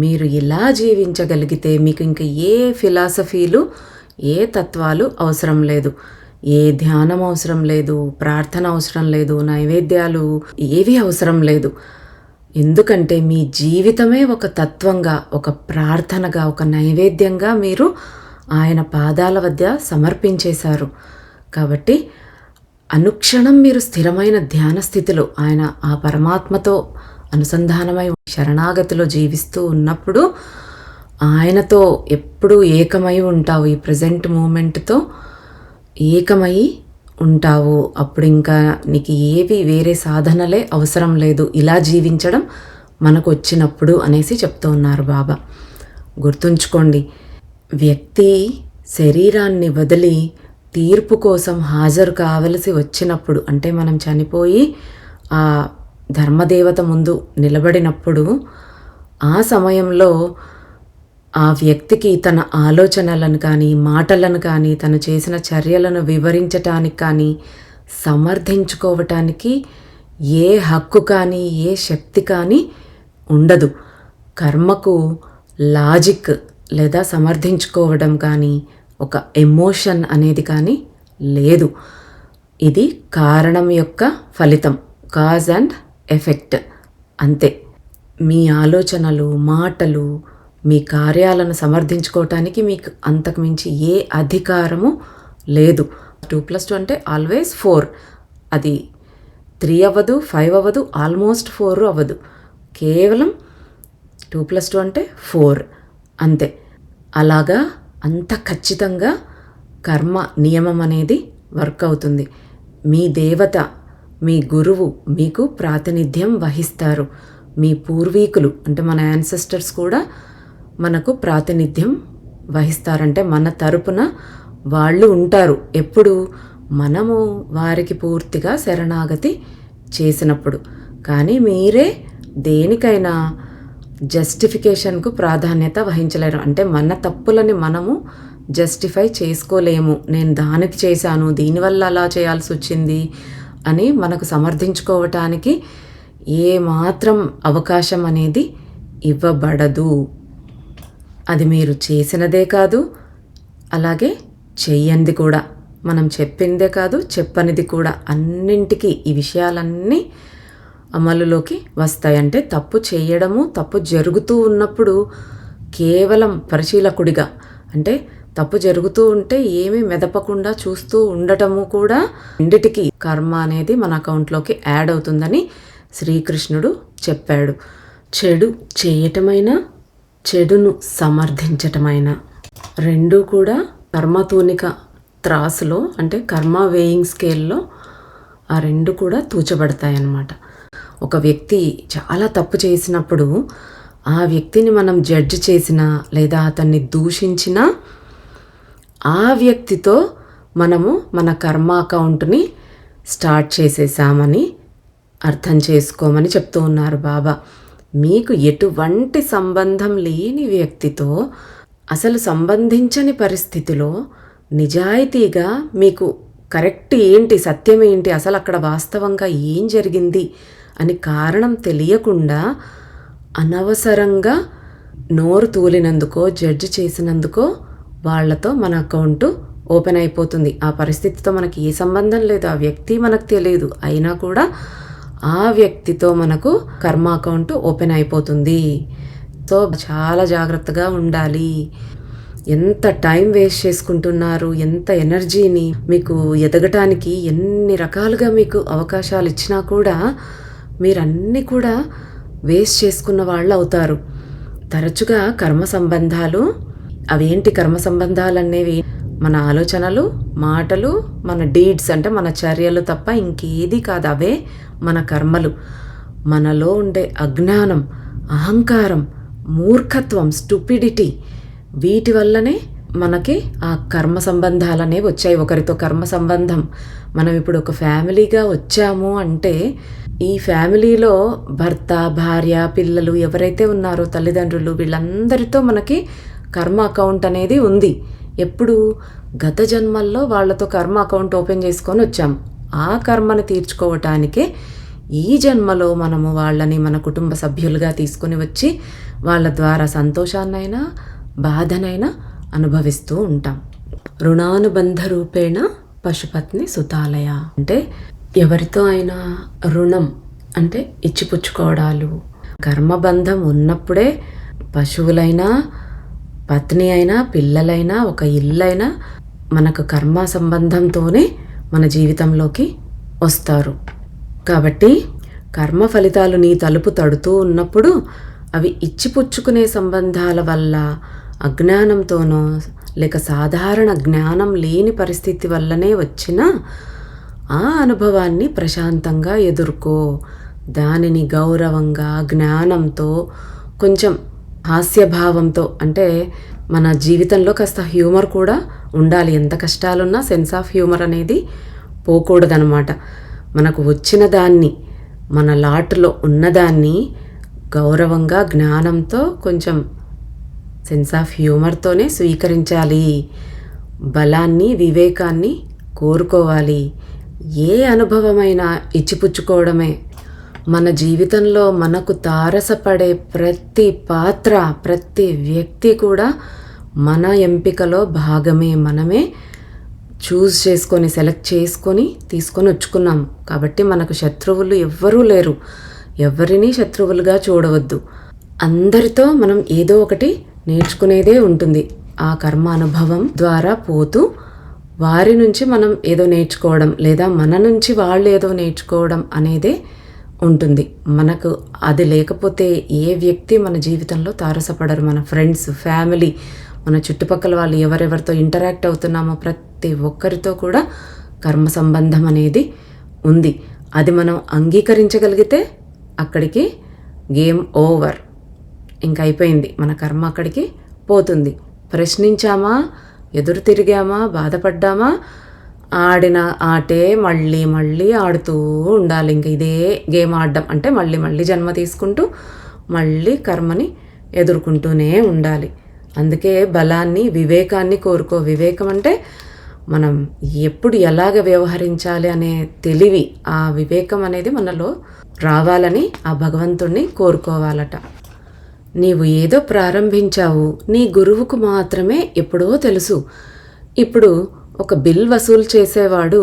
మీరు ఇలా జీవించగలిగితే మీకు ఇంక ఏ ఫిలాసఫీలు, ఏ తత్వాలు అవసరం లేదు. ఏ ధ్యానం అవసరం లేదు, ప్రార్థన అవసరం లేదు, నైవేద్యాలు ఏవి అవసరం లేదు. ఎందుకంటే మీ జీవితమే ఒక తత్వంగా, ఒక ప్రార్థనగా, ఒక నైవేద్యంగా మీరు ఆయన పాదాల వద్ద సమర్పించేశారు. కాబట్టి అనుక్షణం మీరు స్థిరమైన ధ్యాన స్థితిలో ఆయన ఆ పరమాత్మతో అనుసంధానమై శరణాగతిలో జీవిస్తూ ఉన్నప్పుడు ఆయనతో ఎప్పుడూ ఏకమై ఉంటావు. ఈ ప్రజెంట్ మూమెంట్తో ఏకమై ఉంటావు. అప్పుడు ఇంకా నీకు ఏవి వేరే సాధనలే అవసరం లేదు, ఇలా జీవించడం మనకు వచ్చినప్పుడు అనేసి చెప్తూ ఉన్నారు బాబా. గుర్తుంచుకోండి, వ్యక్తి శరీరాన్ని వదిలి తీర్పు కోసం హాజరు కావలసి వచ్చినప్పుడు, అంటే మనం చనిపోయి ఆ ధర్మదేవత ముందు నిలబడినప్పుడు ఆ సమయంలో ఆ వ్యక్తికి తన ఆలోచనలను కానీ, మాటలను కానీ, తను చేసిన చర్యలను వివరించటానికి కానీ, సమర్థించుకోవటానికి ఏ హక్కు కానీ, ఏ శక్తి కానీ ఉండదు. కర్మకు లాజిక్ లేదా సమర్థించుకోవడం కానీ, ఒక ఎమోషన్ అనేది కానీ లేదు. ఇది కారణం యొక్క ఫలితం, కాజ్ అండ్ ఎఫెక్ట్ అంతే. మీ ఆలోచనలు, మాటలు, మీ కార్యాలను సమర్థించుకోవటానికి మీకు అంతకు మించి ఏ అధికారము లేదు. 2+2 అంటే ఆల్వేస్ 4. అది 3 అవ్వదు, 5 అవ్వదు, ఆల్మోస్ట్ 4 అవ్వదు. కేవలం 2+2 అంటే 4 అంతే. అలాగా అంత ఖచ్చితంగా కర్మ నియమం అనేది వర్క్ అవుతుంది. మీ దేవత, మీ గురువు మీకు ప్రాతినిధ్యం వహిస్తారు. మీ పూర్వీకులు అంటే మన యాన్సెస్టర్స్ కూడా మనకు ప్రాతినిధ్యం వహిస్తారంటే మన తరపున వాళ్ళు ఉంటారు. ఎప్పుడు మనము వారికి పూర్తిగా శరణాగతి చేసినప్పుడు. కానీ మీరే దేనికైనా జస్టిఫికేషన్కు ప్రాధాన్యత వహించలేరు. అంటే మన తప్పులని మనము జస్టిఫై చేసుకోలేము. నేను దానికి చేశాను, దీనివల్ల అలా చేయాల్సి వచ్చింది అని మనకు సమర్థించుకోవటానికి ఏమాత్రం అవకాశం అనేది ఇవ్వబడదు. అది మీరు చేసినదే కాదు, అలాగే చెయ్యంది కూడా. మనం చెప్పిందే కాదు, చెప్పనిది కూడా. అన్నింటికీ ఈ విషయాలన్నీ అమలులోకి వస్తాయి. అంటే తప్పు చేయడము, తప్పు జరుగుతూ ఉన్నప్పుడు కేవలం పరిశీలకుడిగా, అంటే తప్పు జరుగుతూ ఉంటే ఏమీ మెదపకుండా చూస్తూ ఉండటము కూడా రెండిటికి కర్మ అనేది మన అకౌంట్లోకి యాడ్ అవుతుందని శ్రీకృష్ణుడు చెప్పాడు. చెడు చేయటమైనా, చెడును సమర్థించటమైనా రెండూ కూడా కర్మతూనిక త్రాసులో, అంటే కర్మ వేయింగ్ స్కేల్లో ఆ రెండు కూడా తూచబడతాయి అన్నమాట. ఒక వ్యక్తి చాలా తప్పు చేసినప్పుడు ఆ వ్యక్తిని మనం జడ్జి చేసినా లేదా అతన్ని దూషించినా ఆ వ్యక్తితో మనము మన కర్మ అకౌంట్ని స్టార్ట్ చేసేసామని అర్థం చేసుకోమని చెప్తూ ఉన్నారు బాబా. మీకు ఎటువంటి సంబంధం లేని వ్యక్తితో, అసలు సంబంధించని పరిస్థితిలో నిజాయితీగా మీకు కరెక్ట్ ఏంటి, సత్యం ఏంటి, అసలు అక్కడ వాస్తవంగా ఏం జరిగింది అని కారణం తెలియకుండా అనవసరంగా నోరు తూలినందుకో, జడ్జి చేసినందుకో వాళ్ళతో మన అకౌంటు ఓపెన్ అయిపోతుంది. ఆ పరిస్థితితో మనకి ఏ సంబంధం లేదు, ఆ వ్యక్తి మనకు తెలియదు, అయినా కూడా ఆ వ్యక్తితో మనకు కర్మ అకౌంట్ ఓపెన్ అయిపోతుంది. సో చాలా జాగ్రత్తగా ఉండాలి. ఎంత టైం వేస్ట్ చేసుకుంటున్నారు, ఎంత ఎనర్జీని, మీకు ఎదగటానికి ఎన్ని రకాలుగా మీకు అవకాశాలు ఇచ్చినా కూడా మీరన్నీ కూడా వేస్ట్ చేసుకున్న వాళ్ళు అవుతారు. తరచుగా కర్మ సంబంధాలు, అవేంటి కర్మ సంబంధాలు అనేవి మన ఆలోచనలు, మాటలు, మన డీడ్స్ అంటే మన చర్యలు తప్ప ఇంకేది కాదు. అవే మన కర్మలు. మనలో ఉండే అజ్ఞానం, అహంకారం, మూర్ఖత్వం, స్టూపిడిటీ, వీటి వల్లనే మనకి ఆ కర్మ సంబంధాలనేవి వచ్చాయి. ఒకరితో కర్మ సంబంధం. మనం ఇప్పుడు ఒక ఫ్యామిలీగా వచ్చాము అంటే ఈ ఫ్యామిలీలో భర్త, భార్య, పిల్లలు ఎవరైతే ఉన్నారో, తల్లిదండ్రులు, వీళ్ళందరితో మనకి కర్మ అకౌంట్ అనేది ఉంది. ఎప్పుడు గత జన్మల్లో వాళ్ళతో కర్మ అకౌంట్ ఓపెన్ చేసుకొని వచ్చాం. ఆ కర్మను తీర్చుకోవటానికే ఈ జన్మలో మనము వాళ్ళని మన కుటుంబ సభ్యులుగా తీసుకొని వచ్చి వాళ్ళ ద్వారా సంతోషాన్నైనా బాధనైనా అనుభవిస్తూ ఉంటాం. రుణానుబంధ రూపేణ పశుపత్ని సుతాలయ. అంటే ఎవరితో అయినా రుణం అంటే ఇచ్చిపుచ్చుకోవడాలు, కర్మబంధం ఉన్నప్పుడే పశువులైనా, పత్ని అయినా, పిల్లలైనా, ఒక ఇల్లైనా మనకు కర్మ సంబంధంతోనే మన జీవితంలోకి వస్తారు. కాబట్టి కర్మ ఫలితాలు నీ తలుపు తడుతూ ఉన్నప్పుడు అవి ఇచ్చిపుచ్చుకునే సంబంధాల వల్ల, అజ్ఞానంతోనో లేక సాధారణ జ్ఞానం లేని పరిస్థితి వల్లనే వచ్చిన ఆ అనుభవాన్ని ప్రశాంతంగా ఎదుర్కో. దానిని గౌరవంగా, జ్ఞానంతో, కొంచెం హాస్యభావంతో, అంటే మన జీవితంలో కాస్త హ్యూమర్ కూడా ఉండాలి. ఎంత కష్టాలున్నా సెన్స్ ఆఫ్ హ్యూమర్ అనేది పోకూడదనమాట. మనకు వచ్చిన దాన్ని, మన లాట్లో ఉన్నదాన్ని గౌరవంగా, జ్ఞానంతో, కొంచెం సెన్స్ ఆఫ్ హ్యూమర్తోనే స్వీకరించాలి. బలాన్ని, వివేకాన్ని కోరుకోవాలి. ఏ అనుభవమైనా ఇచ్చిపుచ్చుకోవడమే. మన జీవితంలో మనకు తారసపడే ప్రతి పాత్ర, ప్రతి వ్యక్తి కూడా మన ఎంపికలో భాగమే. మనమే చూస్ చేసుకొని, సెలెక్ట్ చేసుకొని తీసుకొని వచ్చుకున్నాం. కాబట్టి మనకు శత్రువులు ఎవ్వరూ లేరు. ఎవరిని శత్రువులుగా చూడవద్దు. అందరితో మనం ఏదో ఒకటి నేర్చుకునేదే ఉంటుంది. ఆ కర్మ అనుభవం ద్వారా పోతూ వారి నుంచి మనం ఏదో నేర్చుకోవడం, లేదా మన నుంచి వాళ్ళు ఏదో నేర్చుకోవడం అనేదే ఉంటుంది. మనకు అది లేకపోతే ఏ వ్యక్తి మన జీవితంలో తారసపడరు. మన ఫ్రెండ్స్, ఫ్యామిలీ, మన చుట్టుపక్కల వాళ్ళు ఎవరెవరితో ఇంటరాక్ట్ అవుతున్నామో ప్రతి ఒక్కరితో కూడా కర్మ సంబంధం అనేది ఉంది. అది మనం అంగీకరించగలిగితే అక్కడికి గేమ్ ఓవర్, ఇంక అయిపోయింది. మన కర్మ అక్కడికి పోతుంది. ప్రశ్నించామా, ఎదురు తిరిగామా, బాధపడ్డామా, ఆడిన ఆటే మళ్ళీ మళ్ళీ ఆడుతూ ఉండాలి. ఇంక ఇదే గేమ్ ఆడడం అంటే మళ్ళీ మళ్ళీ జన్మ తీసుకుంటూ మళ్ళీ కర్మని ఎదుర్కొంటూనే ఉండాలి. అందుకే బలాన్ని, వివేకాన్ని కోరుకో. వివేకం అంటే మనం ఎప్పుడు ఎలాగ వ్యవహరించాలి అనే తెలివి, ఆ వివేకం అనేది మనలో రావాలని ఆ భగవంతుణ్ణి కోరుకోవాలట. నీవు ఏదో ప్రారంభించావు, నీ గురువుకు మాత్రమే ఎప్పుడో తెలుసు. ఇప్పుడు ఒక బిల్ వసూలు చేసేవాడు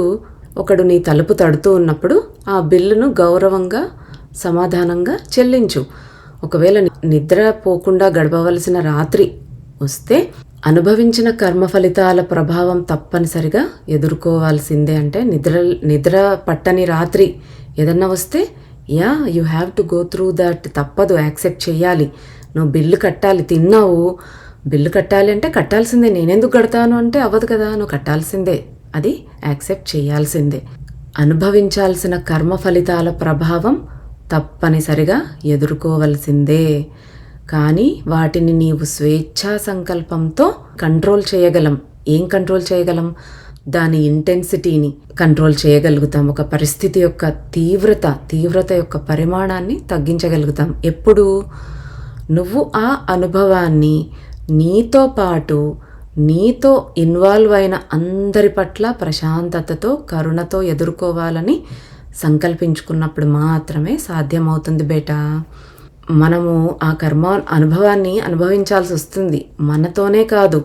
ఒకడు నీ తలుపు తడుతూ ఉన్నప్పుడు ఆ బిల్లును గౌరవంగా, సమాధానంగా చెల్లించు. ఒకవేళ నిద్ర పోకుండా గడపవలసిన రాత్రి వస్తే అనుభవించిన కర్మ ఫలితాల ప్రభావం తప్పనిసరిగా ఎదుర్కోవాల్సిందే. అంటే నిద్ర పట్టని రాత్రి ఏదన్నా వస్తే you have to go through that. తప్పదు, యాక్సెప్ట్ చేయాలి. నువ్వు బిల్లు కట్టాలి. తిన్నావు, బిల్లు కట్టాలి అంటే కట్టాల్సిందే. నేనెందుకు కడతాను అంటే అవ్వదు కదా, నువ్వు కట్టాల్సిందే. అది యాక్సెప్ట్ చేయాల్సిందే. అనుభవించాల్సిన కర్మ ఫలితాల ప్రభావం తప్పనిసరిగా ఎదుర్కోవలసిందే. కానీ వాటిని నీవు స్వేచ్ఛా సంకల్పంతో కంట్రోల్ చేయగలం. ఏం కంట్రోల్ చేయగలం? దాని ఇంటెన్సిటీని కంట్రోల్ చేయగలుగుతాం. ఒక పరిస్థితి యొక్క తీవ్రత యొక్క పరిమాణాన్ని తగ్గించగలుగుతాం. ఎప్పుడు నువ్వు ఆ అనుభవాన్ని నీతో పాటు, నీతో ఇన్వాల్వ్ అయిన అందరి పట్ల ప్రశాంతతతో, కరుణతో ఎదుర్కోవాలని సంకల్పించుకున్నప్పుడు మాత్రమే సాధ్యమవుతుంది బేటా. మనము ఆ కర్మ అనుభవాన్ని అనుభవించాల్సి వస్తుంది. మనతోనే కాదు,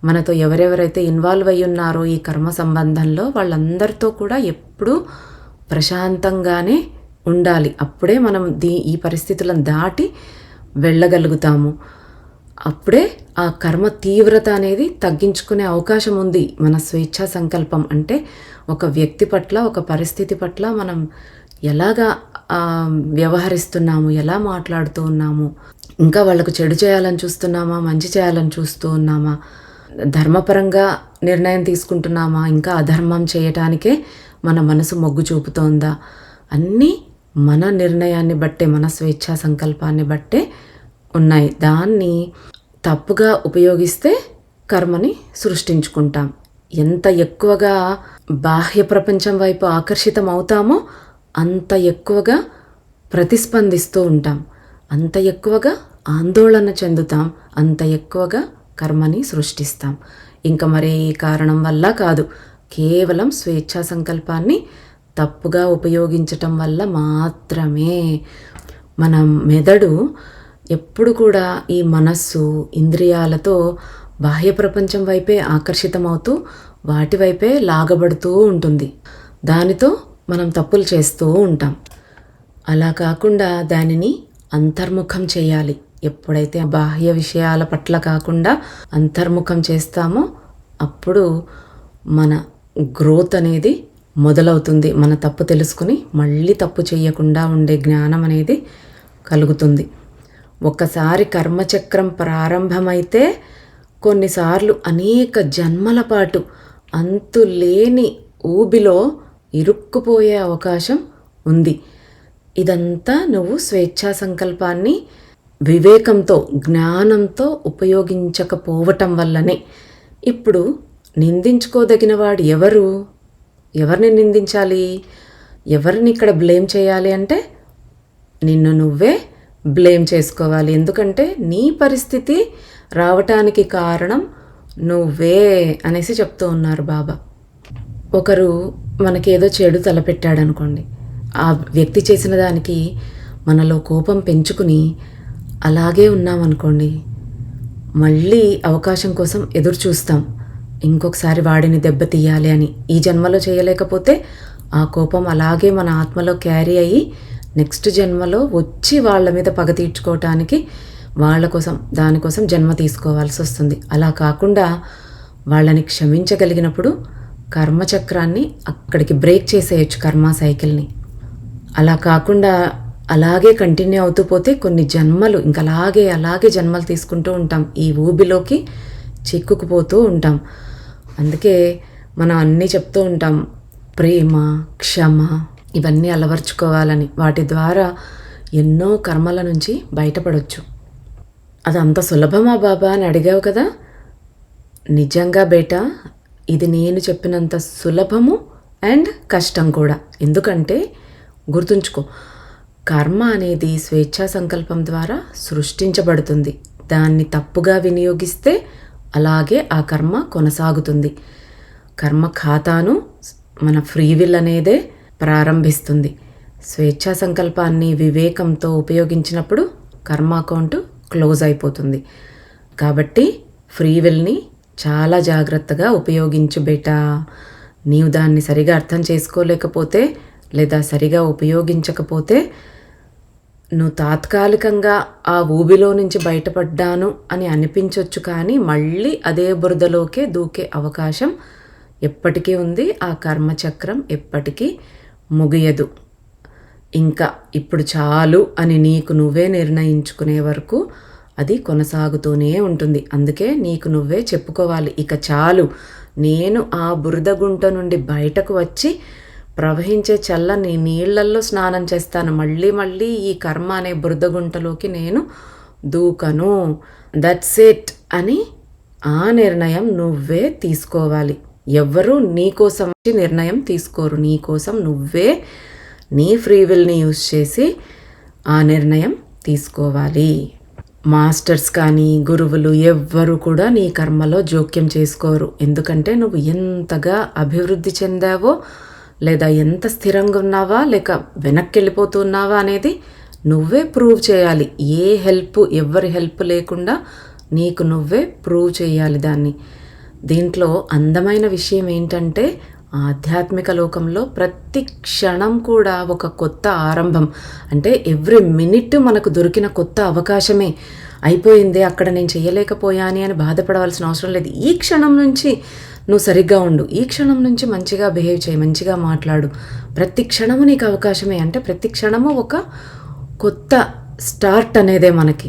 మనతో ఎవరెవరైతే ఇన్వాల్వ్ అయ్యి ఉన్నారో ఈ కర్మ సంబంధంలో వాళ్ళందరితో కూడా ఎప్పుడూ ప్రశాంతంగానే ఉండాలి. అప్పుడే మనం ఈ పరిస్థితులను దాటి వెళ్ళగలుగుతాము. అప్పుడే ఆ కర్మ తీవ్రత అనేది తగ్గించుకునే అవకాశం ఉంది. మన స్వేచ్ఛా సంకల్పం అంటే ఒక వ్యక్తి పట్ల, ఒక పరిస్థితి పట్ల మనం ఎలాగా వ్యవహరిస్తున్నాము, ఎలా మాట్లాడుతూ ఉన్నాము, ఇంకా వాళ్ళకు చెడు చేయాలని చూస్తున్నామా, మంచి చేయాలని చూస్తూ ఉన్నామా, ధర్మపరంగా నిర్ణయం తీసుకుంటున్నామా, ఇంకా అధర్మం చేయటానికే మన మనసు మొగ్గు చూపుతోందా, అన్నీ మన నిర్ణయాన్ని బట్టే, మన స్వేచ్ఛా సంకల్పాన్ని బట్టే ఉన్నాయి. దాన్ని తప్పుగా ఉపయోగిస్తే కర్మని సృష్టించుకుంటాం. ఎంత ఎక్కువగా బాహ్య ప్రపంచం వైపు ఆకర్షితం అవుతామో అంత ఎక్కువగా ప్రతిస్పందిస్తూ ఉంటాం, అంత ఎక్కువగా ఆందోళన చెందుతాం, అంత ఎక్కువగా కర్మని సృష్టిస్తాం. ఇంకా మరే కారణం వల్ల కాదు, కేవలం స్వేచ్ఛా సంకల్పాన్ని తప్పుగా ఉపయోగించటం వల్ల మాత్రమే. మన మెదడు ఎప్పుడు కూడా ఈ మనస్సు, ఇంద్రియాలతో బాహ్య ప్రపంచం వైపే ఆకర్షితమవుతూ వాటి వైపే లాగబడుతూ ఉంటుంది. దానితో మనం తప్పులు చేస్తూ ఉంటాం. అలా కాకుండా దానిని అంతర్ముఖం చేయాలి. ఎప్పుడైతే బాహ్య విషయాల పట్ల కాకుండా అంతర్ముఖం చేస్తామో అప్పుడు మన గ్రోత్ అనేది మొదలవుతుంది. మన తప్పు తెలుసుకుని మళ్ళీ తప్పు చేయకుండా ఉండే జ్ఞానం అనేది కలుగుతుంది. ఒకసారి కర్మచక్రం ప్రారంభమైతే కొన్నిసార్లు అనేక జన్మల పాటు అంతులేని ఊబిలో ఇరుక్కుపోయే అవకాశం ఉంది. ఇదంతా నువ్వు స్వేచ్ఛా సంకల్పాన్ని వివేకంతో, జ్ఞానంతో ఉపయోగించకపోవటం వల్లనే. ఇప్పుడు నిందించుకోదగిన వాడు ఎవరు? ఎవరిని నిందించాలి? ఎవరిని ఇక్కడ బ్లేమ్ చేయాలి అంటే నిన్ను నువ్వే బ్లేమ్ చేసుకోవాలి. ఎందుకంటే నీ పరిస్థితి రావటానికి కారణం నువ్వే అనేసి చెప్తూ ఉన్నారు బాబా. ఒకరు మనకేదో చెడు తలపెట్టాడనుకోండి, ఆ వ్యక్తి చేసిన దానికి మనలో కోపం పెంచుకుని అలాగే ఉన్నామనుకోండి, మళ్ళీ అవకాశం కోసం ఎదురు చూస్తాం. ఇంకొకసారి వాడిని దెబ్బతీయాలి అని. ఈ జన్మలో చేయలేకపోతే ఆ కోపం అలాగే మన ఆత్మలో క్యారీ అయ్యి నెక్స్ట్ జన్మలో వచ్చి వాళ్ళ మీద పగ తీర్చుకోవటానికి దానికోసం జన్మ తీసుకోవాల్సి వస్తుంది. అలా కాకుండా వాళ్ళని క్షమించగలిగినప్పుడు కర్మచక్రాన్ని అక్కడికి బ్రేక్ చేసేయచ్చు, కర్మ సైకిల్ని. అలా కాకుండా అలాగే కంటిన్యూ అవుతూ పోతే కొన్ని జన్మలు ఇంకా అలాగే జన్మలు తీసుకుంటూ ఉంటాం. ఈ ఊబిలోకి చిక్కుకుపోతూ ఉంటాం. అందుకే మనం అన్నీ చెప్తూ ఉంటాం, ప్రేమ, క్షమ ఇవన్నీ అలవర్చుకోవాలని. వాటి ద్వారా ఎన్నో కర్మల నుంచి బయటపడవచ్చు. అది అంత సులభమా బాబా అని అడిగావు కదా. నిజంగా బేటా, ఇది నేను చెప్పినంత సులభము అండ్ కష్టం కూడా. ఎందుకంటే గుర్తుంచుకో, కర్మ అనేది స్వేచ్ఛా సంకల్పం ద్వారా సృష్టించబడుతుంది. దాన్ని తప్పుగా వినియోగిస్తే అలాగే ఆ కర్మ కొనసాగుతుంది. కర్మ ఖాతాను మన ఫ్రీ విల్ అనేదే ప్రారంభిస్తుంది. స్వేచ్ఛా సంకల్పాన్ని వివేకంతో ఉపయోగించినప్పుడు కర్మ అకౌంట్ క్లోజ్ అయిపోతుంది. కాబట్టి ఫ్రీ విల్ని చాలా జాగ్రత్తగా ఉపయోగించు బేటా. నీవు దాన్ని సరిగా అర్థం చేసుకోలేకపోతే లేదా సరిగా ఉపయోగించకపోతే నువ్వు తాత్కాలికంగా ఆ ఊబిలో నుంచి బయటపడ్డాను అని అనిపించవచ్చు, కానీ మళ్ళీ అదే బురదలోకే దూకే అవకాశం ఎప్పటికీ ఉంది. ఆ కర్మచక్రం ఎప్పటికీ ముగియదు. ఇంకా ఇప్పుడు చాలు అని నీకు నువ్వే నిర్ణయించుకునే వరకు అది కొనసాగుతూనే ఉంటుంది. అందుకే నీకు నువ్వే చెప్పుకోవాలి, ఇక చాలు, నేను ఆ బురద గుంట నుండి బయటకు వచ్చి ప్రవహించే చల్లని నీళ్లల్లో స్నానం చేస్తాను. మళ్ళీ ఈ కర్మ అనే బురద గుంటలోకి నేను దూకను. దట్స్ ఇట్ అని ఆ నిర్ణయం నువ్వే తీసుకోవాలి. ఎవ్వరూ నీకోసం నిర్ణయం తీసుకోరు. నీకోసం నువ్వే నీ ఫ్రీ విల్ని యూజ్ చేసి ఆ నిర్ణయం తీసుకోవాలి. మాస్టర్స్ కానీ గురువులు ఎవ్వరు కూడా నీ కర్మలో జోక్యం చేసుకోరు. ఎందుకంటే నువ్వు ఎంతగా అభివృద్ధి చెందావో లేదా ఎంత స్థిరంగా ఉన్నావా లేక వెనక్కి వెళ్ళిపోతున్నావా అనేది నువ్వే ప్రూవ్ చేయాలి. ఎవరి హెల్ప్ లేకుండా నీకు నువ్వే ప్రూవ్ చేయాలి దాన్ని. దీంట్లో అందమైన విషయం ఏంటంటే ఆధ్యాత్మిక లోకంలో ప్రతి క్షణం కూడా ఒక కొత్త ఆరంభం. అంటే ఎవ్రీ మినిట్ మనకు దొరికిన కొత్త అవకాశమే. అయిపోయింది, అక్కడ నేను చేయలేకపోయాని అని బాధపడవలసిన అవసరం లేదు. ఈ క్షణం నుంచి నువ్వు సరిగ్గా ఉండు, ఈ క్షణం నుంచి మంచిగా బిహేవ్ చేయి, మంచిగా మాట్లాడు. ప్రతి క్షణము నీకు అవకాశమే. అంటే ప్రతి క్షణము ఒక కొత్త స్టార్ట్ అనేదే మనకి.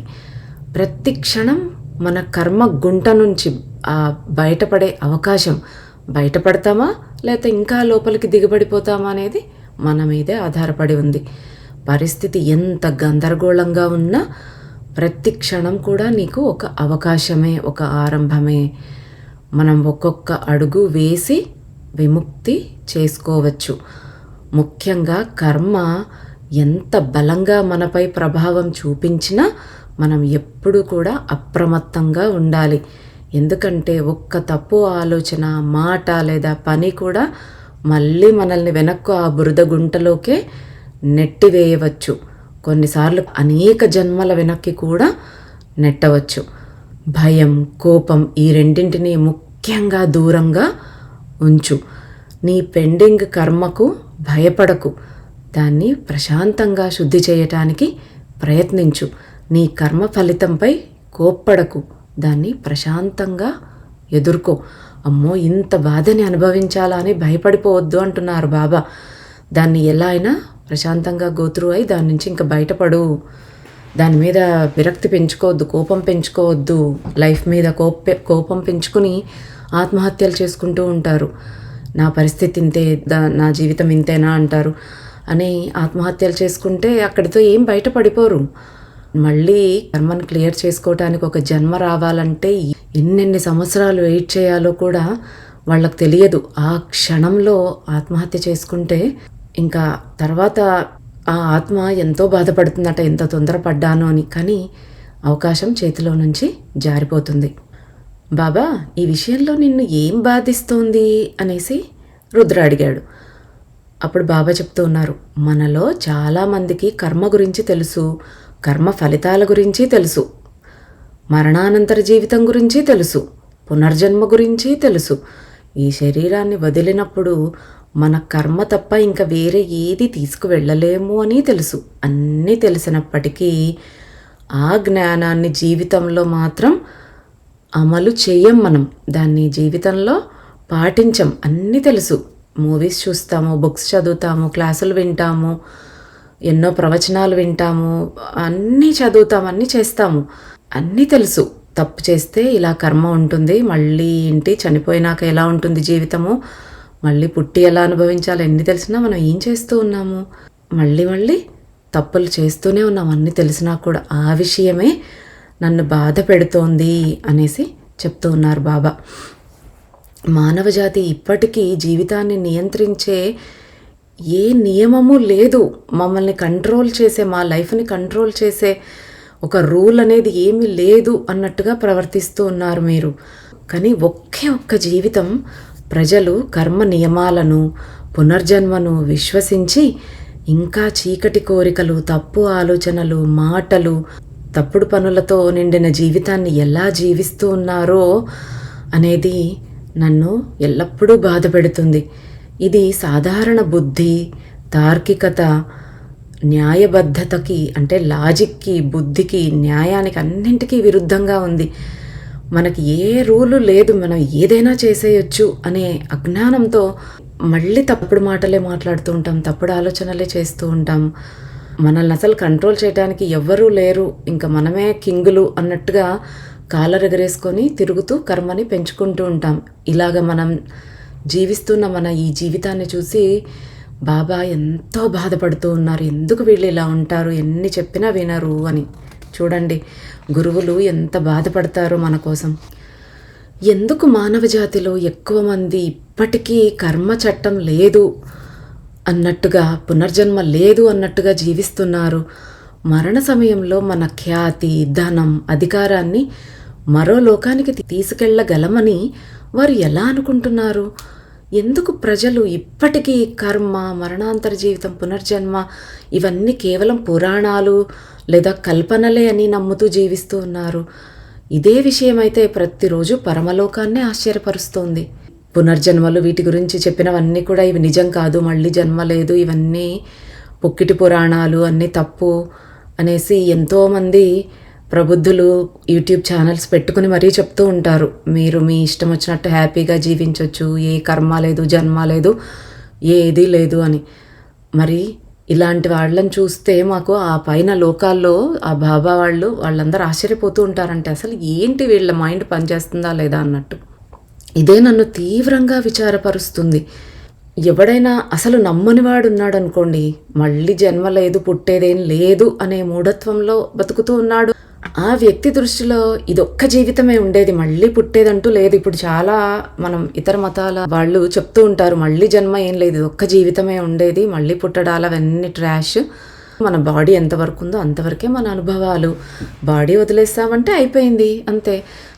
ప్రతి క్షణం మన కర్మ గుంట నుంచి బయటపడే అవకాశం. బయటపడతామా లేకపోతే ఇంకా లోపలికి దిగబడిపోతామా అనేది మన మీదే ఆధారపడి ఉంది. పరిస్థితి ఎంత గందరగోళంగా ఉన్నా ప్రతి క్షణం కూడా నీకు ఒక అవకాశమే, ఒక ఆరంభమే. మనం ఒక్కొక్క అడుగు వేసి విముక్తి చేసుకోవచ్చు. ముఖ్యంగా కర్మ ఎంత బలంగా మనపై ప్రభావం చూపించినా మనం ఎప్పుడూ కూడా అప్రమత్తంగా ఉండాలి. ఎందుకంటే ఒక్క తప్పు ఆలోచన, మాట లేదా పని కూడా మళ్ళీ మనల్ని వెనక్కు ఆ బురద గుంటలోకే నెట్టివేయవచ్చు. కొన్నిసార్లు అనేక జన్మల వెనక్కి కూడా నెట్టవచ్చు. భయం, కోపం ఈ రెండింటినీ ముఖ్యంగా దూరంగా ఉంచు. నీ పెండింగ్ కర్మకు భయపడకు. దాన్ని ప్రశాంతంగా శుద్ధి చేయటానికి ప్రయత్నించు. నీ కర్మ ఫలితంపై కోప్పడకు. దాన్ని ప్రశాంతంగా ఎదుర్కో. అమ్మో, ఇంత బాధని అనుభవించాలా అని భయపడిపోవద్దు అంటున్నారు బాబా. దాన్ని ఎలా అయినా ప్రశాంతంగా గోత్రు అయి దాని నుంచి ఇంకా బయటపడు. దాని మీద విరక్తి పెంచుకోవద్దు, కోపం పెంచుకోవద్దు. లైఫ్ మీద కోపం పెంచుకుని ఆత్మహత్యలు చేసుకుంటూ ఉంటారు. నా పరిస్థితి ఇంతే, నా జీవితం ఇంతేనా అంటారు అని ఆత్మహత్యలు చేసుకుంటే అక్కడితో ఏం బయటపడిపోరు. మళ్ళీ కర్మను క్లియర్ చేసుకోవటానికి ఒక జన్మ రావాలంటే ఎన్నెన్ని సంవత్సరాలు వెయిట్ చేయాలో కూడా వాళ్ళకు తెలియదు. ఆ క్షణంలో ఆత్మహత్య చేసుకుంటే ఇంకా తర్వాత ఆ ఆత్మ ఎంతో బాధపడుతుందట, ఎంత తొందరపడ్డాను అని. కానీ అవకాశం చేతిలో నుంచి జారిపోతుంది. బాబా, ఈ విషయంలో నిన్ను ఏం బాధిస్తోంది అనేసి రుద్ర అడిగాడు. అప్పుడు బాబా చెప్తూ ఉన్నారు, మనలో చాలామందికి కర్మ గురించి తెలుసు, కర్మ ఫలితాల గురించి తెలుసు, మరణానంతర జీవితం గురించి తెలుసు, పునర్జన్మ గురించి తెలుసు. ఈ శరీరాన్ని వదిలినప్పుడు మన కర్మ తప్ప ఇంకా వేరే ఏది తీసుకువెళ్ళలేము అని తెలుసు. అన్నీ తెలిసినప్పటికీ ఆ జ్ఞానాన్ని జీవితంలో మాత్రం అమలు చేయం. మనం దాన్ని జీవితంలో పాటించం. అన్నీ తెలుసు. మూవీస్ చూస్తాము, బుక్స్ చదువుతాము, క్లాసులు వింటాము, ఎన్నో ప్రవచనాలు వింటాము, అన్నీ చదువుతాము, అన్నీ చేస్తాము, అన్నీ తెలుసు. తప్పు చేస్తే ఇలా కర్మ ఉంటుంది, మళ్ళీ ఏంటి చనిపోయినాక ఎలా ఉంటుంది జీవితము, మళ్ళీ పుట్టి ఎలా అనుభవించాలి, ఎన్ని తెలిసినా మనం ఏం చేస్తూ ఉన్నాము, మళ్ళీ తప్పులు చేస్తూనే ఉన్నాం. అన్నీ తెలిసినా కూడా ఆ విషయమే నన్ను బాధ పెడుతోంది అనేసి చెప్తూ ఉన్నారు బాబా. మానవజాతి ఇప్పటికీ జీవితాన్ని నియంత్రించే ఏ నియమము లేదు. మమ్మల్ని కంట్రోల్ చేసే, మా లైఫ్ని కంట్రోల్ చేసే ఒక రూల్ అనేది ఏమీ లేదు అన్నట్టుగా ప్రవర్తిస్తూ ఉన్నారు మీరు. కానీ ఒకే ఒక్క జీవితం ప్రజలు కర్మ నియమాలను, పునర్జన్మను విశ్వసించి ఇంకా చీకటి కోరికలు, తప్పు ఆలోచనలు, మాటలు, తప్పుడు పనులతో నిండిన జీవితాన్ని ఎలా జీవిస్తూ ఉన్నారో అనేది నన్ను ఎల్లప్పుడూ బాధ పెడుతుంది. ఇది సాధారణ బుద్ధి, తార్కికత, న్యాయబద్ధతకి అంటే లాజిక్కి, బుద్ధికి, న్యాయానికి అన్నింటికీ విరుద్ధంగా ఉంది. మనకి ఏ రూలు లేదు, మనం ఏదైనా చేసేయచ్చు అనే అజ్ఞానంతో మళ్ళీ తప్పుడు మాటలే మాట్లాడుతూ ఉంటాం, తప్పుడు ఆలోచనలే చేస్తూ ఉంటాం. మనల్ని అసలు కంట్రోల్ చేయడానికి ఎవ్వరూ లేరు, ఇంకా మనమే కింగులు అన్నట్టుగా కాలరెగరేసుకొని తిరుగుతూ కర్మని పెంచుకుంటూ ఉంటాం. ఇలాగ మనం జీవిస్తున్న మన ఈ జీవితాన్ని చూసి బాబా ఎంతో బాధపడుతూ ఉన్నారు. ఎందుకు వీళ్ళు ఇలా ఉంటారు, ఎన్ని చెప్పినా వినరు అని. చూడండి, గురువులు ఎంత బాధపడతారో మన కోసం. ఎందుకు మానవ జాతిలో ఎక్కువ మంది ఇప్పటికీ కర్మ చట్టం లేదు అన్నట్టుగా, పునర్జన్మ లేదు అన్నట్టుగా జీవిస్తున్నారు? మరణ సమయంలో మన ఖ్యాతి, ధనం, అధికారాన్ని మరో లోకానికి తీసుకెళ్ళగలమని వారు ఎలా అనుకుంటున్నారు? ఎందుకు ప్రజలు ఇప్పటికీ కర్మ, మరణాంతర జీవితం, పునర్జన్మ ఇవన్నీ కేవలం పురాణాలు లేదా కల్పనలే అని నమ్ముతూ జీవిస్తూ ఉన్నారు? ఇదే విషయమైతే ప్రతిరోజు పరమలోకాన్నే ఆశ్చర్యపరుస్తోంది. పునర్జన్మలు, వీటి గురించి చెప్పినవన్నీ కూడా ఇవి నిజం కాదు, మళ్ళీ జన్మ లేదు, ఇవన్నీ పొక్కిటి పురాణాలు, అన్నీ తప్పు అనేసి ఎంతోమంది ప్రబుద్ధులు యూట్యూబ్ ఛానల్స్ పెట్టుకుని మరీ చెప్తూ ఉంటారు. మీరు మీ ఇష్టం వచ్చినట్టు హ్యాపీగా జీవించవచ్చు, ఏ కర్మ లేదు, జన్మ లేదు, ఏదీ లేదు అని. మరి ఇలాంటి వాళ్ళని చూస్తే మాకు ఆ పైన లోకాల్లో ఆ బాబా వాళ్ళందరూ ఆశ్చర్యపోతూ ఉంటారంటే అసలు ఏంటి వీళ్ళ మైండ్ పనిచేస్తుందా లేదా అన్నట్టు. ఇదే నన్ను తీవ్రంగా విచారపరుస్తుంది. ఎవడైనా అసలు నమ్మని వాడు ఉన్నాడు అనుకోండి, మళ్ళీ జన్మ లేదు, పుట్టేదేం లేదు అనే మూఢత్వంలో బతుకుతూ ఉన్నాడు. ఆ వ్యక్తి దృష్టిలో ఇదొక్క జీవితమే ఉండేది, మళ్ళీ పుట్టేదంటూ లేదు. ఇప్పుడు చాలా మనం ఇతర మతాల వాళ్ళు చెప్తూ ఉంటారు, మళ్ళీ జన్మ ఏం లేదు, ఇదొక్క జీవితమే ఉండేది, మళ్ళీ పుట్టడాలు అవన్నీ ట్రాష్. మన బాడీ ఎంతవరకు ఉందో అంతవరకే మన అనుభవాలు. బాడీ వదిలేస్తామంటే అయిపోయింది అంతే.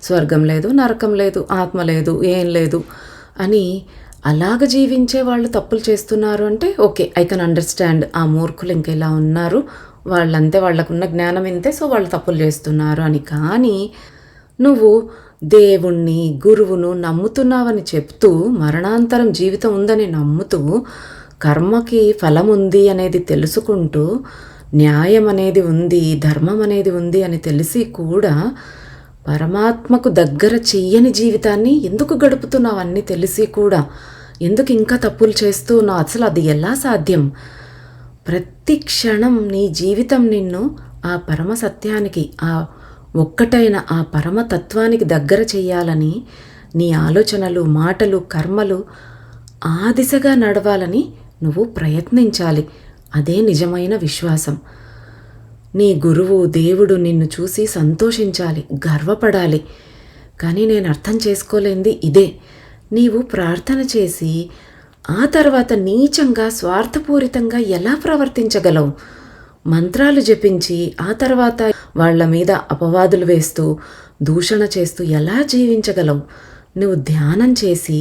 స్వర్గం లేదు, నరకం లేదు, ఆత్మ లేదు, ఏం లేదు అని అలాగ జీవించే వాళ్ళు తప్పులు చేస్తున్నారు అంటే ఓకే, ఐ కెన్ అండర్స్టాండ్. ఆ మూర్ఖులు ఇంకెలా ఉన్నారు, వాళ్ళంతే, వాళ్ళకున్న జ్ఞానం ఇంతే, సో వాళ్ళు తప్పులు చేస్తున్నారు అని. కానీ నువ్వు దేవుణ్ణి, గురువును నమ్ముతున్నావని చెప్తూ, మరణాంతరం జీవితం ఉందని నమ్ముతూ, కర్మకి ఫలం ఉంది అనేది తెలుసుకుంటూ, న్యాయం అనేది ఉంది, ధర్మం అనేది ఉంది అని తెలిసి కూడా పరమాత్మకు దగ్గర చెయ్యని జీవితాన్ని ఎందుకు గడుపుతున్నావు? అన్నీ తెలిసి కూడా ఎందుకు ఇంకా తప్పులు చేస్తూ ఉన్నావు? అసలు అది ఎలా సాధ్యం? ప్రతి క్షణం నీ జీవితం నిన్ను ఆ పరమ సత్యానికి, ఆ ఒక్కటైన ఆ పరమతత్వానికి దగ్గర చెయ్యాలని, నీ ఆలోచనలు, మాటలు, కర్మలు ఆ దిశగా నడవాలని నువ్వు ప్రయత్నించాలి. అదే నిజమైన విశ్వాసం. నీ గురువు, దేవుడు నిన్ను చూసి సంతోషించాలి, గర్వపడాలి. కానీ నేను అర్థం చేసుకోలేంది ఇదే. నీవు ప్రార్థన చేసి ఆ తర్వాత నీచంగా, స్వార్థపూరితంగా ఎలా ప్రవర్తించగలవు? మంత్రాలు జపించి ఆ తర్వాత వాళ్ళ మీద అపవాదులు వేస్తూ, దూషణ చేస్తూ ఎలా జీవించగలవు? నువ్వు ధ్యానం చేసి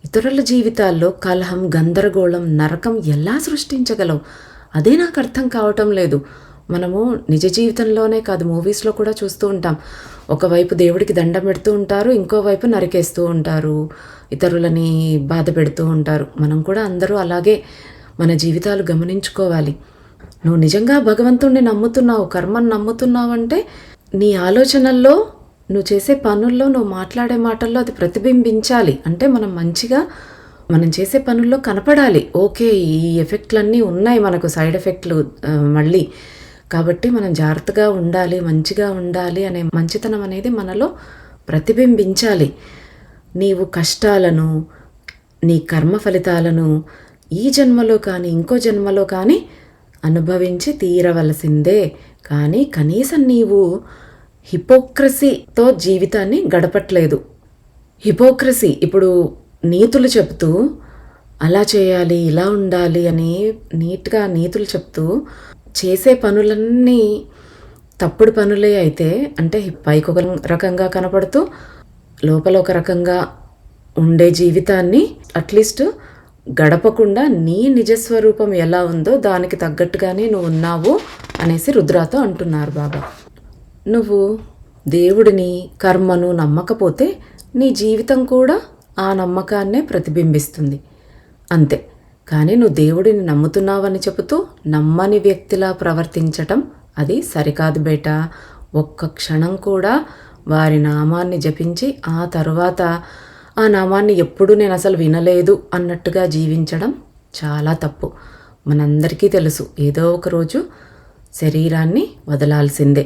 ఇతరుల జీవితాల్లో కలహం, గందరగోళం, నరకం ఎలా సృష్టించగలవు? అదే నాకు అర్థం కావటం లేదు. మనము నిజ జీవితంలోనే కాదు, మూవీస్లో కూడా చూస్తూ ఉంటాం. ఒకవైపు దేవుడికి దండం పెడుతూ ఉంటారు, ఇంకోవైపు నరికేస్తూ ఉంటారు, ఇతరులని బాధ పెడుతూ ఉంటారు. మనం కూడా అందరూ అలాగే మన జీవితాలు గమనించుకోవాలి. నువ్వు నిజంగా భగవంతుణ్ణి నమ్ముతున్నావు, కర్మను నమ్ముతున్నావు అంటే నీ ఆలోచనల్లో, నువ్వు చేసే పనుల్లో, నువ్వు మాట్లాడే మాటల్లో అది ప్రతిబింబించాలి. అంటే మనం చేసే పనుల్లో కనపడాలి. ఓకే, ఈ ఎఫెక్ట్లన్నీ ఉన్నాయి, మనకు సైడ్ ఎఫెక్ట్లు మళ్ళీ. కాబట్టి మనం జాగ్రత్తగా ఉండాలి, మంచిగా ఉండాలి అనే మంచితనం అనేది మనలో ప్రతిబింబించాలి. నీవు కష్టాలను, నీ కర్మ ఫలితాలను ఈ జన్మలో కానీ ఇంకో జన్మలో కానీ అనుభవించి తీరవలసిందే. కానీ కనీసం నీవు హిపోక్రసీతో జీవితాన్ని గడపట్లేదు. హిపోక్రసీ, ఇప్పుడు నీతులు చెప్తూ అలా చేయాలి, ఇలా ఉండాలి అని నీట్గా నీతులు చెప్తూ చేసే పనులన్నీ తప్పుడు పనులే అయితే, అంటే పైకి ఒక రకంగా కనపడుతూ లోపల ఒక రకంగా ఉండే జీవితాన్ని అట్లీస్ట్ గడపకుండా నీ నిజస్వరూపం ఎలా ఉందో దానికి తగ్గట్టుగానే నువ్వు ఉన్నావు అనేసి రుద్రాతో అంటున్నారు బాబా. నువ్వు దేవుడిని, కర్మను నమ్మకపోతే నీ జీవితం కూడా ఆ నమ్మకాన్నే ప్రతిబింబిస్తుంది, అంతే. కానీ నువ్వు దేవుడిని నమ్ముతున్నావని చెబుతూ నమ్మని వ్యక్తిలా ప్రవర్తించటం అది సరికాదు బేటా. ఒక్క క్షణం కూడా వారి నామాన్ని జపించి ఆ తరువాత ఆ నామాన్ని ఎప్పుడూ నేను అసలు వినలేదు అన్నట్టుగా జీవించడం చాలా తప్పు. మనందరికీ తెలుసు, ఏదో ఒక రోజు శరీరాన్ని వదలాల్సిందే.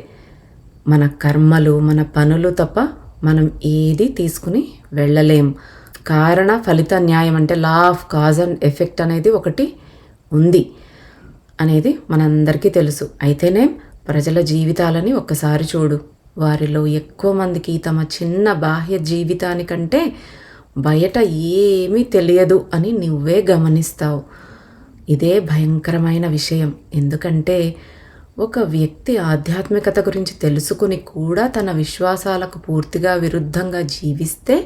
మన కర్మలు, మన పనులు తప్ప మనం ఏది తీసుకుని వెళ్ళలేం. కారణ ఫలిత న్యాయం అంటే law of cause and effect అనేది ఒకటి ఉంది అనేది మనందరికీ తెలుసు. అయితేనే ప్రజల జీవితాలని ఒక్కసారి చూడు. వారిలో ఎక్కువ మందికి తమ చిన్న బాహ్య జీవితానికంటే బయట ఏమీ తెలియదు అని నువ్వే గమనిస్తావు. ఇదే భయంకరమైన విషయం. ఎందుకంటే ఒక వ్యక్తి ఆధ్యాత్మికత గురించి తెలుసుకుని కూడా తన విశ్వాసాలకు పూర్తిగా విరుద్ధంగా జీవిస్తే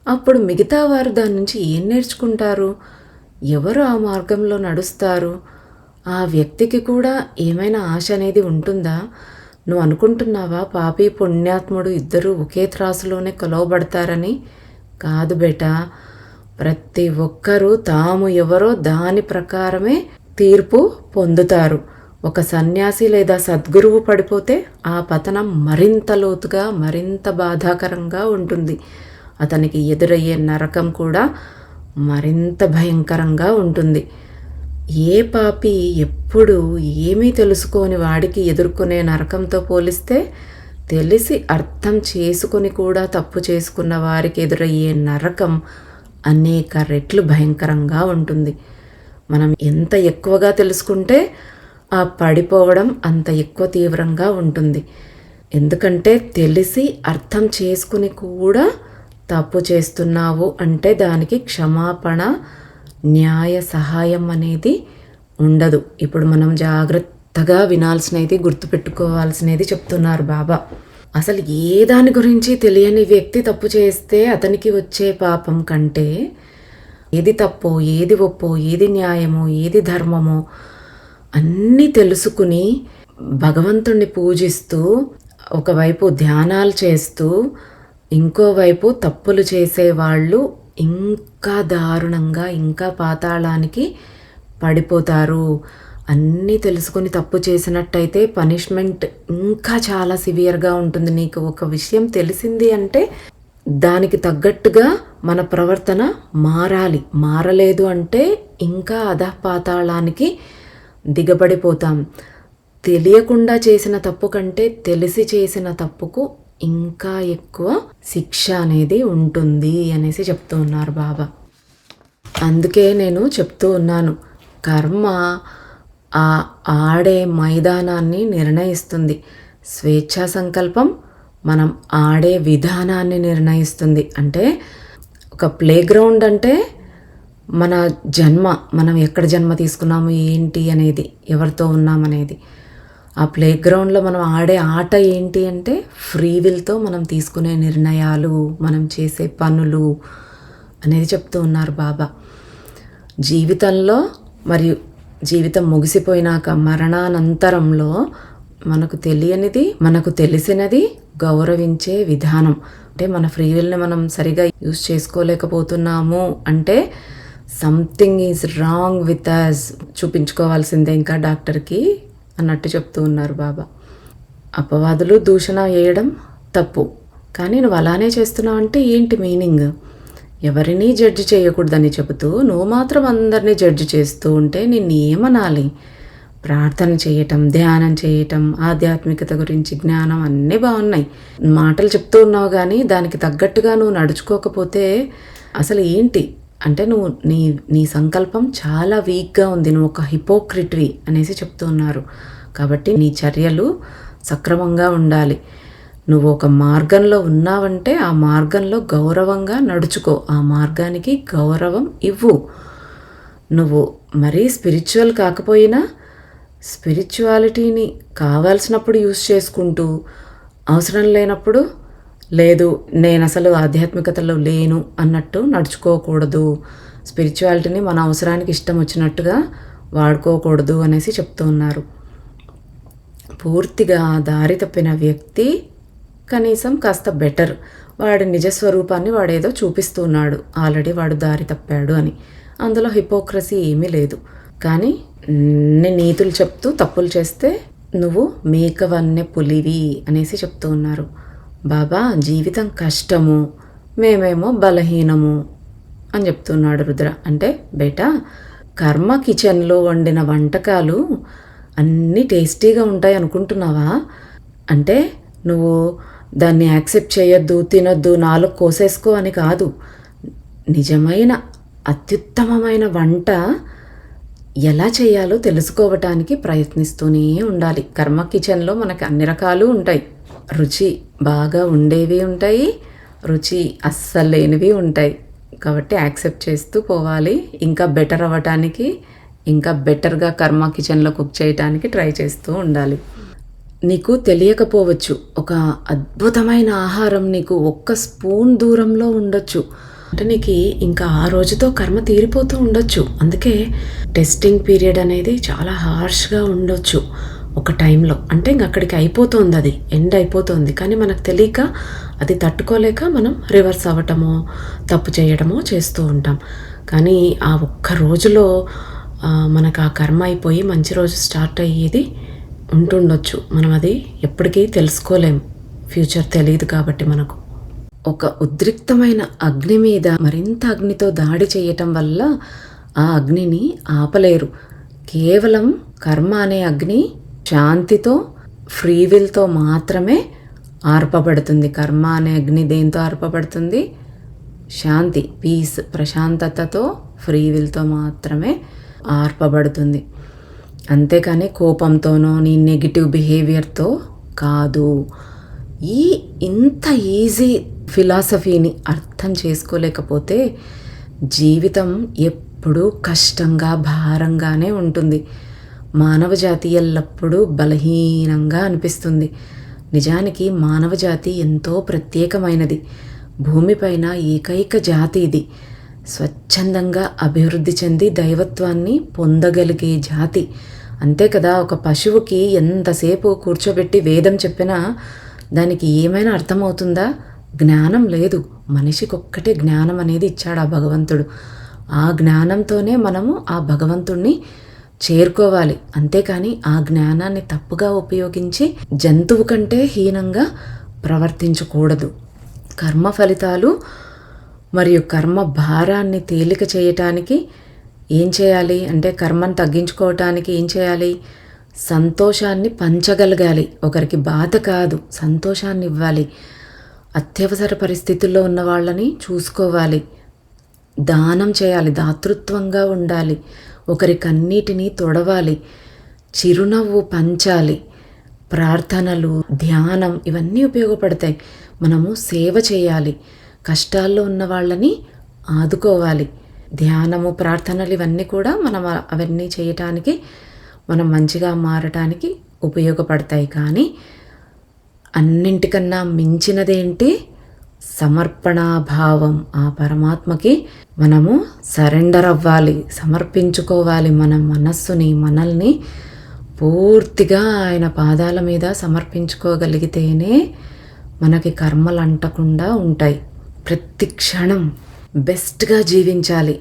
అప్పుడు మిగతా వారు దాని నుంచి ఏం నేర్చుకుంటారు? ఎవరు ఆ మార్గంలో నడుస్తారు? ఆ వ్యక్తికి కూడా ఏమైనా ఆశ అనేది ఉంటుందా? నువ్వు అనుకుంటున్నావా పాపి పుణ్యాత్ముడు ఇద్దరూ ఒకే త్రాసులోనే కొలవబడతారని? కాదు బేటా. ప్రతి ఒక్కరూ తాము ఎవరో దాని ప్రకారమే తీర్పు పొందుతారు. ఒక సన్యాసి లేదా సద్గురువు పడిపోతే ఆ పతనం మరింత లోతుగా, మరింత బాధాకరంగా ఉంటుంది. అతనికి ఎదురయ్యే నరకం కూడా మరింత భయంకరంగా ఉంటుంది. ఏ పాపి ఎప్పుడు ఏమీ తెలుసుకోని వాడికి ఎదుర్కొనే నరకంతో పోలిస్తే తెలిసి అర్థం చేసుకొని కూడా తప్పు చేసుకున్న వారికి ఎదురయ్యే నరకం అనేక రెట్లు భయంకరంగా ఉంటుంది. మనం ఎంత ఎక్కువగా తెలుసుకుంటే ఆ పడిపోవడం అంత ఎక్కువ తీవ్రంగా ఉంటుంది. ఎందుకంటే తెలిసి అర్థం చేసుకుని కూడా తప్పు చేస్తున్నావు అంటే దానికి క్షమాపణ, న్యాయ సహాయం అనేది ఉండదు. ఇప్పుడు మనం జాగ్రత్తగా వినాల్సినది, గుర్తుపెట్టుకోవాల్సినది చెప్తున్నారు బాబా. అసలు ఏ దాని గురించి తెలియని వ్యక్తి తప్పు చేస్తే అతనికి వచ్చే పాపం కంటే ఏది తప్పో, ఏది ఒప్పో, ఏది న్యాయమో, ఏది ధర్మమో అన్నీ తెలుసుకుని భగవంతుణ్ణి పూజిస్తూ ఒకవైపు ధ్యానాలు చేస్తూ ఇంకోవైపు తప్పులు చేసేవాళ్ళు ఇంకా దారుణంగా ఇంకా పాతాళానికి పడిపోతారు. అన్నీ తెలుసుకొని తప్పు చేసినట్టయితే పనిష్మెంట్ ఇంకా చాలా సివియర్గా ఉంటుంది. నీకు ఒక విషయం తెలిసింది అంటే దానికి తగ్గట్టుగా మన ప్రవర్తన మారాలి. మారలేదు అంటే ఇంకా అధపాతాళానికి దిగబడిపోతాం. తెలియకుండా చేసిన తప్పు కంటే తెలిసి చేసిన తప్పుకు ఇంకా ఎక్కువ శిక్ష అనేది ఉంటుంది అనేసి చెప్తూ ఉన్నారు బాబా. అందుకే నేను చెప్తూ ఉన్నాను, కర్మ ఆ ఆడే మైదానాన్ని నిర్ణయిస్తుంది. స్వేచ్ఛా సంకల్పం మనం ఆడే విధానాన్ని నిర్ణయిస్తుంది. అంటే ఒక ప్లే గ్రౌండ్ అంటే మన జన్మ, మనం ఎక్కడ జన్మ తీసుకున్నాము ఏంటి అనేది, ఎవరితో ఉన్నామనేది. ఆ ప్లే గ్రౌండ్లో మనం ఆడే ఆట ఏంటి అంటే ఫ్రీ విల్తో మనం తీసుకునే నిర్ణయాలు, మనం చేసే పనులు అనేది చెప్తూ ఉన్నారు బాబా. జీవితంలో మరియు జీవితం ముగిసిపోయినాక మరణానంతరంలో మనకు తెలియనిది మనకు తెలిసినది గౌరవించే విధానం. అంటే మన ఫ్రీ విల్ని మనం సరిగా యూజ్ చేసుకోలేకపోతున్నాము అంటే something is wrong with us, చూపించుకోవాల్సిందే ఇంకా డాక్టర్కి అన్నట్టు చెప్తూ ఉన్నారు బాబా. అపవాదులు దూషణ వేయడం తప్పు, కానీ నువ్వు అలానే చేస్తున్నావు అంటే ఏంటి మీనింగ్? ఎవరినీ జడ్జి చేయకూడదని చెబుతూ నువ్వు మాత్రం అందరినీ జడ్జి చేస్తూ ఉంటే నిన్ను ఏమనాలి? ప్రార్థన చేయటం, ధ్యానం చేయటం, ఆధ్యాత్మికత గురించి జ్ఞానం అన్నీ బాగున్నాయి, మాటలు చెప్తూ ఉన్నావు, కానీ దానికి తగ్గట్టుగా నువ్వు నడుచుకోకపోతే అసలు ఏంటి అంటే నువ్వు నీ సంకల్పం చాలా వీక్గా ఉంది, నువ్వు ఒక హిపోక్రిట్వి అనేసి చెప్తూ ఉన్నారు. కాబట్టి నీ చర్యలు సక్రమంగా ఉండాలి. నువ్వు ఒక మార్గంలో ఉన్నావంటే ఆ మార్గంలో గౌరవంగా నడుచుకో, ఆ మార్గానికి గౌరవం ఇవ్వు. నువ్వు మరీ స్పిరిచువల్ కాకపోయినా స్పిరిచువాలిటీని కావాల్సినప్పుడు యూజ్ చేసుకుంటూ అవసరం లేనప్పుడు లేదు నేను అసలు ఆధ్యాత్మికతలో లేను అన్నట్టు నడుచుకోకూడదు. స్పిరిచువాలిటీని మన అవసరానికి ఇష్టం వచ్చినట్టుగా వాడుకోకూడదు అనేసి చెప్తూ ఉన్నారు. పూర్తిగా దారి తప్పిన వ్యక్తి కనీసం కాస్త బెటర్, వాడి నిజస్వరూపాన్ని వాడేదో చూపిస్తున్నాడు, ఆల్రెడీ వాడు దారి తప్పాడు అని. అందులో హిపోక్రసీ ఏమీ లేదు. కానీ నీతులు చెప్తూ తప్పులు చేస్తే నువ్వు మేకవన్నె పులివి అనేసి చెప్తూ ఉన్నారు బాబా. జీవితం కష్టము, మేమేమో బలహీనము అని చెప్తున్నాడు రుద్ర. అంటే బేటా, కర్మ కిచెన్లో వండిన వంటకాలు అన్నీ టేస్టీగా ఉంటాయి అనుకుంటున్నావా? అంటే నువ్వు దాన్ని యాక్సెప్ట్ చేయొద్దు, తినొద్దు, నాలుగు కోసేసుకో అని కాదు. నిజమైన అత్యుత్తమమైన వంట ఎలా చేయాలో తెలుసుకోవటానికి ప్రయత్నిస్తూనే ఉండాలి. కర్మ కిచెన్లో మనకి అన్ని రకాలు ఉంటాయి. రుచి బాగా ఉండేవి ఉంటాయి, రుచి అస్సలు లేనివి ఉంటాయి. కాబట్టి యాక్సెప్ట్ చేస్తూ పోవాలి. ఇంకా బెటర్ అవ్వటానికి, ఇంకా బెటర్గా కర్మ కిచెన్లో కుక్ చేయటానికి ట్రై చేస్తూ ఉండాలి. నీకు తెలియకపోవచ్చు, ఒక అద్భుతమైన ఆహారం నీకు ఒక్క స్పూన్ దూరంలో ఉండొచ్చు. అంటే నీకు ఇంకా ఆ రోజుతో కర్మ తీరిపోతూ ఉండొచ్చు. అందుకే టెస్టింగ్ పీరియడ్ అనేది చాలా హార్ష్గా ఉండొచ్చు ఒక టైంలో. అంటే ఇంక అక్కడికి అయిపోతుంది, అది ఎండ్ అయిపోతుంది. కానీ మనకు తెలియక అది తట్టుకోలేక మనం రివర్స్ అవ్వటమో తప్పు చేయడమో చేస్తూ ఉంటాం. కానీ ఆ ఒక్క రోజులో మనకు ఆ కర్మ అయిపోయి మంచి రోజు స్టార్ట్ అయ్యేది ఉంటుండొచ్చు. మనం అది ఎప్పటికీ తెలుసుకోలేం, ఫ్యూచర్ తెలియదు కాబట్టి మనకు. ఒక ఉద్రిక్తమైన అగ్ని మీద మరింత అగ్నితో దాడి చేయటం వల్ల ఆ అగ్నిని ఆపలేరు. కేవలం కర్మ అనే అగ్ని శాంతితో, ఫ్రీ విల్తో మాత్రమే ఆర్పబడుతుంది. కర్మ అనే అగ్ని దేంతో ఆర్పబడుతుంది? శాంతి, పీస్, ప్రశాంతతతో, ఫ్రీ విల్తో మాత్రమే ఆర్పబడుతుంది. అంతేకాని కోపంతోనో నీ నెగిటివ్ బిహేవియర్తో కాదు. ఇంత ఈజీ ఫిలాసఫీని అర్థం చేసుకోలేకపోతే జీవితం ఎప్పుడూ కష్టంగా, భారంగానే ఉంటుంది. మానవ జాతి ఎల్లప్పుడూ బలహీనంగా అనిపిస్తుంది. నిజానికి మానవ జాతి ఎంతో ప్రత్యేకమైనది. భూమిపైన ఏకైక జాతి ఇది. స్వచ్ఛందంగా అభివృద్ధి చెంది దైవత్వాన్ని పొందగలిగే జాతి. అంతే కదా, ఒక పశువుకి ఎంతసేపు కూర్చోబెట్టి వేదం చెప్పినా దానికి ఏమైనా అర్థమవుతుందా? జ్ఞానం లేదు. మనిషికొక్కటే జ్ఞానం అనేది ఇచ్చాడు ఆ భగవంతుడు. ఆ జ్ఞానంతోనే మనము ఆ భగవంతుణ్ణి చేరుకోవాలి. అంతేకాని ఆ జ్ఞానాన్ని తప్పుగా ఉపయోగించి జంతువు కంటే హీనంగా ప్రవర్తించకూడదు. కర్మ ఫలితాలు మరియు కర్మ భారాన్ని తేలిక చేయటానికి ఏం చేయాలి అంటే, కర్మను తగ్గించుకోవటానికి ఏం చేయాలి? సంతోషాన్ని పంచగలగాలి. ఒకరికి బాధ కాదు, సంతోషాన్ని ఇవ్వాలి. అత్యవసర పరిస్థితుల్లో ఉన్న వాళ్ళని చూసుకోవాలి. దానం చేయాలి, దాతృత్వంగా ఉండాలి. ఒకరి కన్నీటిని తొడవాలి, చిరునవ్వు పంచాలి. ప్రార్థనలు, ధ్యానం ఇవన్నీ ఉపయోగపడతాయి. మనము సేవ చేయాలి, కష్టాల్లో ఉన్న వాళ్ళని ఆదుకోవాలి. ధ్యానము, ప్రార్థనలు ఇవన్నీ కూడా మనం అవన్నీ చేయటానికి, మనం మంచిగా మారటానికి ఉపయోగపడతాయి. కానీ అన్నింటికన్నా మించినదేంటి? సమర్పణాభావం. ఆ పరమాత్మకి మనము సరెండర్ అవ్వాలి, సమర్పించుకోవాలి. మన మనస్సుని, మనల్ని పూర్తిగా ఆయన పాదాల మీద సమర్పించుకోగలిగితేనే మనకి కర్మలు అంటకుండా ఉంటాయి. ప్రతి క్షణం బెస్ట్గా జీవించాలి.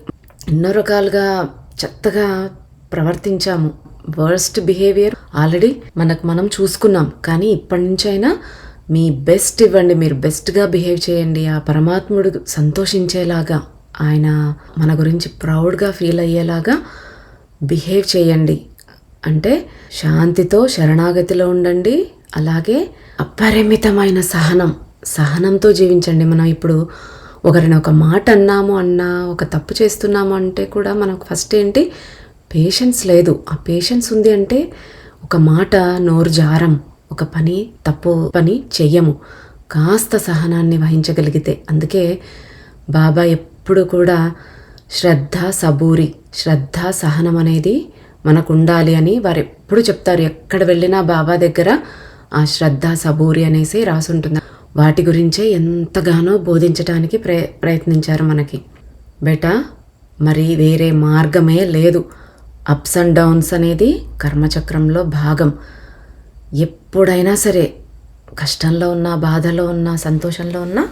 ఎన్నో రకాలుగా చెత్తగా ప్రవర్తించాము. వర్స్ట్ బిహేవియర్ ఆల్రెడీ మనం చూసుకున్నాం. కానీ ఇప్పటి నుంచైనా మీ బెస్ట్ ఇవ్వండి, మీరు బెస్ట్గా బిహేవ్ చేయండి. ఆ పరమాత్ముడు సంతోషించేలాగా, ఆయన మన గురించి ప్రౌడ్గా ఫీల్ అయ్యేలాగా బిహేవ్ చేయండి. అంటే శాంతితో శరణాగతిలో ఉండండి. అలాగే అపరిమితమైన సహనంతో జీవించండి. మనం ఇప్పుడు ఒకరిని ఒక మాట అన్నా ఒక తప్పు చేస్తున్నాము అంటే కూడా మనకు ఫస్ట్ ఏంటి? పేషెన్స్ లేదు. ఆ పేషెన్స్ ఉంది అంటే ఒక మాట నోరు జారం, ఒక తప్పు పని చెయ్యము. కాస్త సహనాన్ని వహించగలిగితే. అందుకే బాబా ఎప్పుడు కూడా శ్రద్ధ సబూరి, శ్రద్ధ సహనం అనేది మనకు ఉండాలి అని వారు ఎప్పుడు చెప్తారు. ఎక్కడ వెళ్ళినా బాబా దగ్గర ఆ శ్రద్ధ సబూరి అనేసి రాసుంటుంది. వాటి గురించే ఎంతగానో బోధించడానికి ప్రయత్నించారు మనకి. బేటా, మరి వేరే మార్గమే లేదు. అప్స్ అండ్ డౌన్స్ అనేది కర్మచక్రంలో భాగం. ఎప్పుడైనా సరే కష్టంలో ఉన్నా, బాధలో ఉన్నా, సంతోషంలో ఉన్నా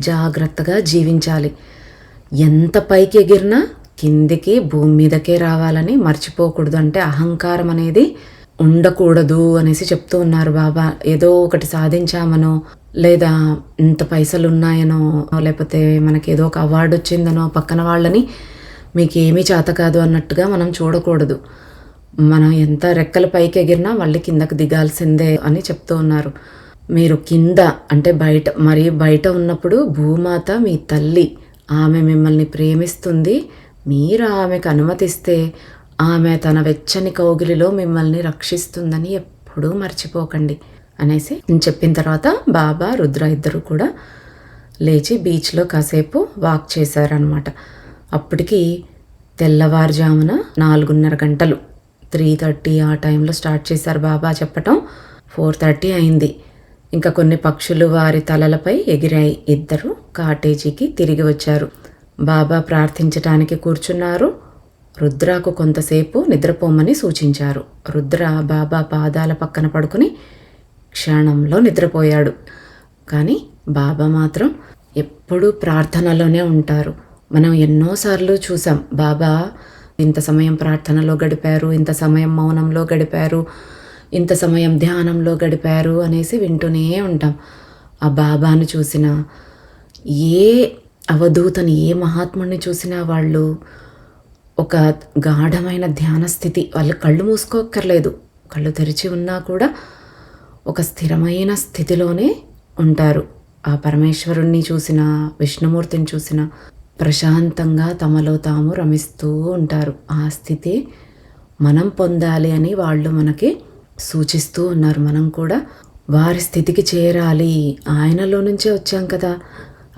జాగ్రత్తగా జీవించాలి. ఎంత పైకి ఎగిరినా కిందికి భూమి మీదకే రావాలని మర్చిపోకూడదు. అంటే అహంకారం అనేది ఉండకూడదు అనేసి చెప్తూ ఉన్నారు బాబా. ఏదో ఒకటి సాధించామనో, లేదా ఇంత పైసలు ఉన్నాయనో, లేకపోతే మనకి ఏదో ఒక అవార్డు వచ్చిందనో పక్కన వాళ్ళని మీకు ఏమీ చేత కాదు అన్నట్టుగా మనం చూడకూడదు. మనం ఎంత రెక్కల పైకి ఎగిరినా మళ్ళీ కిందకు దిగాల్సిందే అని చెప్తూ ఉన్నారు. మీరు కింద అంటే బయట ఉన్నప్పుడు భూమాత మీ తల్లి, ఆమె మిమ్మల్ని ప్రేమిస్తుంది. మీరు ఆమెకు అనుమతిస్తే ఆమె తన వెచ్చని కౌగిలిలో మిమ్మల్ని రక్షిస్తుందని ఎప్పుడూ మర్చిపోకండి అనేసి చెప్పిన తర్వాత బాబా, రుద్ర ఇద్దరు కూడా లేచి బీచ్లో కాసేపు వాక్ చేశారనమాట. అప్పటికి తెల్లవారుజామున 4:30 గంటలు, 3:30 ఆ టైంలో స్టార్ట్ చేశారు బాబా చెప్పటం. 4:30 అయింది. ఇంకా కొన్ని పక్షులు వారి తలలపై ఎగిరాయి. ఇద్దరు కాటేజీకి తిరిగి వచ్చారు. బాబా ప్రార్థించటానికి కూర్చున్నారు. రుద్రకు కొంతసేపు నిద్రపోమని సూచించారు. రుద్ర బాబా పాదాల పక్కన పడుకుని క్షణంలో నిద్రపోయాడు. కానీ బాబా మాత్రం ఎప్పుడూ ప్రార్థనలోనే ఉంటారు. మనం ఎన్నోసార్లు చూసాం, బాబా ఇంత సమయం ప్రార్థనలో గడిపారు, ఇంత సమయం మౌనంలో గడిపారు, ఇంత సమయం ధ్యానంలో గడిపారు అనేసి వింటూనే ఉంటాం. ఆ బాబాను చూసినా, ఏ అవధూతని, ఏ మహాత్ముడిని చూసినా వాళ్ళు ఒక గాఢమైన ధ్యాన స్థితి. వాళ్ళు కళ్ళు మూసుకోక్కర్లేదు, కళ్ళు తెరిచి ఉన్నా కూడా ఒక స్థిరమైన స్థితిలోనే ఉంటారు. ఆ పరమేశ్వరుణ్ణి చూసిన, విష్ణుమూర్తిని చూసిన ప్రశాంతంగా తమలో తాము రమిస్తూ ఉంటారు. ఆ స్థితి మనం పొందాలి అని వాళ్ళు మనకి సూచిస్తూ ఉన్నారు. మనం కూడా వారి స్థితికి చేరాలి. ఆయనలో నుంచే వచ్చాం కదా,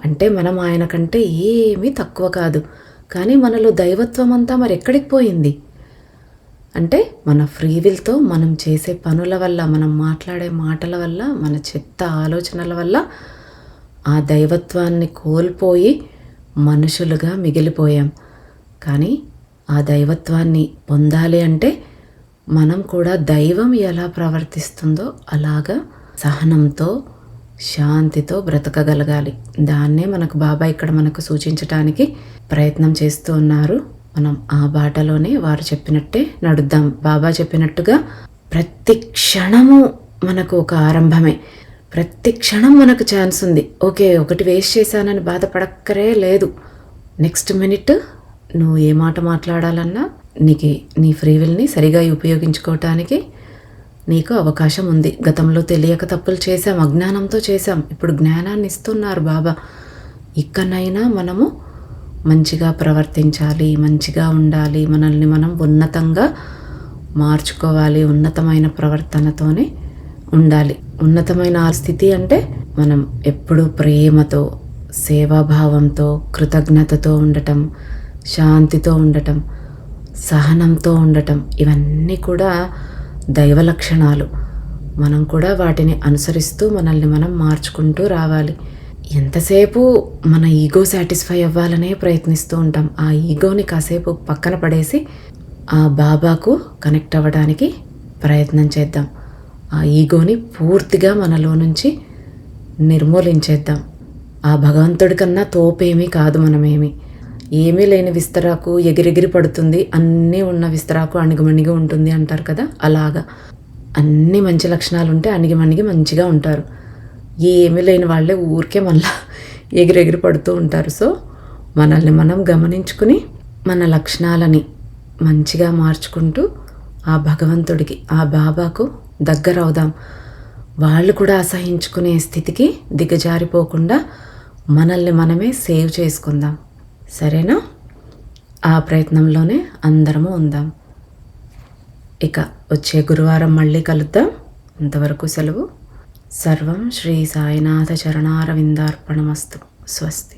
అంటే మనం ఆయన కంటే ఏమీ తక్కువ కాదు. కానీ మనలో దైవత్వం అంతా మరి ఎక్కడికి పోయింది అంటే, మన ఫ్రీవిల్తో మనం చేసే పనుల వల్ల, మనం మాట్లాడే మాటల వల్ల, మన చెత్త ఆలోచనల వల్ల ఆ దైవత్వాన్ని కోల్పోయి మనుషులుగా మిగిలిపోయాం. కానీ ఆ దైవత్వాన్ని పొందాలి అంటే మనం కూడా దైవం ఎలా ప్రవర్తిస్తుందో అలాగా సహనంతో, శాంతితో బ్రతకగలగాలి. దాన్నే మనకు బాబా ఇక్కడ మనకు సూచించటానికి ప్రయత్నం చేస్తూ ఉన్నారు. మనం ఆ బాటలోనే వారు చెప్పినట్టే నడుద్దాం. బాబా చెప్పినట్టుగా ప్రతి క్షణము మనకు ఒక ఆరంభమే. ప్రతి క్షణం మనకు ఛాన్స్ ఉంది. ఓకే, ఒకటి వేస్ట్ చేశానని బాధపడక్కరే లేదు. నెక్స్ట్ మినిట్ నువ్వు ఏ మాట మాట్లాడాలన్నా నీకు నీ ఫ్రీ విల్ని సరిగా ఉపయోగించుకోవటానికి నీకు అవకాశం ఉంది. గతంలో తెలియక తప్పులు చేశాం, అజ్ఞానంతో చేశాం. ఇప్పుడు జ్ఞానాన్ని ఇస్తున్నారు బాబా. ఇకనైనా మనము మంచిగా ప్రవర్తించాలి, మంచిగా ఉండాలి, మనల్ని మనం ఉన్నతంగా మార్చుకోవాలి. ఉన్నతమైన ప్రవర్తనతోనే ఉండాలి. ఉన్నతమైన ఆ స్థితి అంటే మనం ఎప్పుడూ ప్రేమతో, సేవాభావంతో, కృతజ్ఞతతో ఉండటం, శాంతితో ఉండటం, సహనంతో ఉండటం, ఇవన్నీ కూడా దైవ లక్షణాలు. మనం కూడా వాటిని అనుసరిస్తూ మనల్ని మనం మార్చుకుంటూ రావాలి. ఎంతసేపు మన ఈగో సాటిస్ఫై అవ్వాలనే ప్రయత్నిస్తూ ఉంటాం. ఆ ఈగోని కాసేపు పక్కన పడేసి ఆ బాబాకు కనెక్ట్ అవ్వడానికి ప్రయత్నం చేద్దాం. ఆ ఈగోని పూర్తిగా మనలో నుంచి నిర్మూలించేద్దాం. ఆ భగవంతుడి కన్నా తోపేమీ కాదు మనమేమి. ఏమీ లేని విస్తరాకు ఎగిరెగిరి పడుతుంది, అన్నీ ఉన్న విస్తరాకు అణిగిమణిగి ఉంటుంది అంటారు కదా. అలాగా అన్ని మంచి లక్షణాలు ఉంటే అణిగిమణిగి మంచిగా ఉంటారు. ఏమీ లేని వాళ్ళే ఊరికే మళ్ళా ఎగిరెగిరి పడుతూ ఉంటారు. సో మనల్ని మనం గమనించుకుని మన లక్షణాలని మంచిగా మార్చుకుంటూ ఆ భగవంతుడికి, ఆ బాబాకు దగ్గర అవుదాం. వాళ్ళు కూడా అసహించుకునే స్థితికి దిగజారిపోకుండా మనల్ని మనమే సేవ్ చేసుకుందాం. సరేనా? ఆ ప్రయత్నంలోనే అందరము ఉందాం. ఇక వచ్చే గురువారం మళ్ళీ కలుద్దాం. అంతవరకు సెలవు. సర్వం శ్రీ సాయినాథ చరణారవిందార్పణమస్తు. స్వస్తి.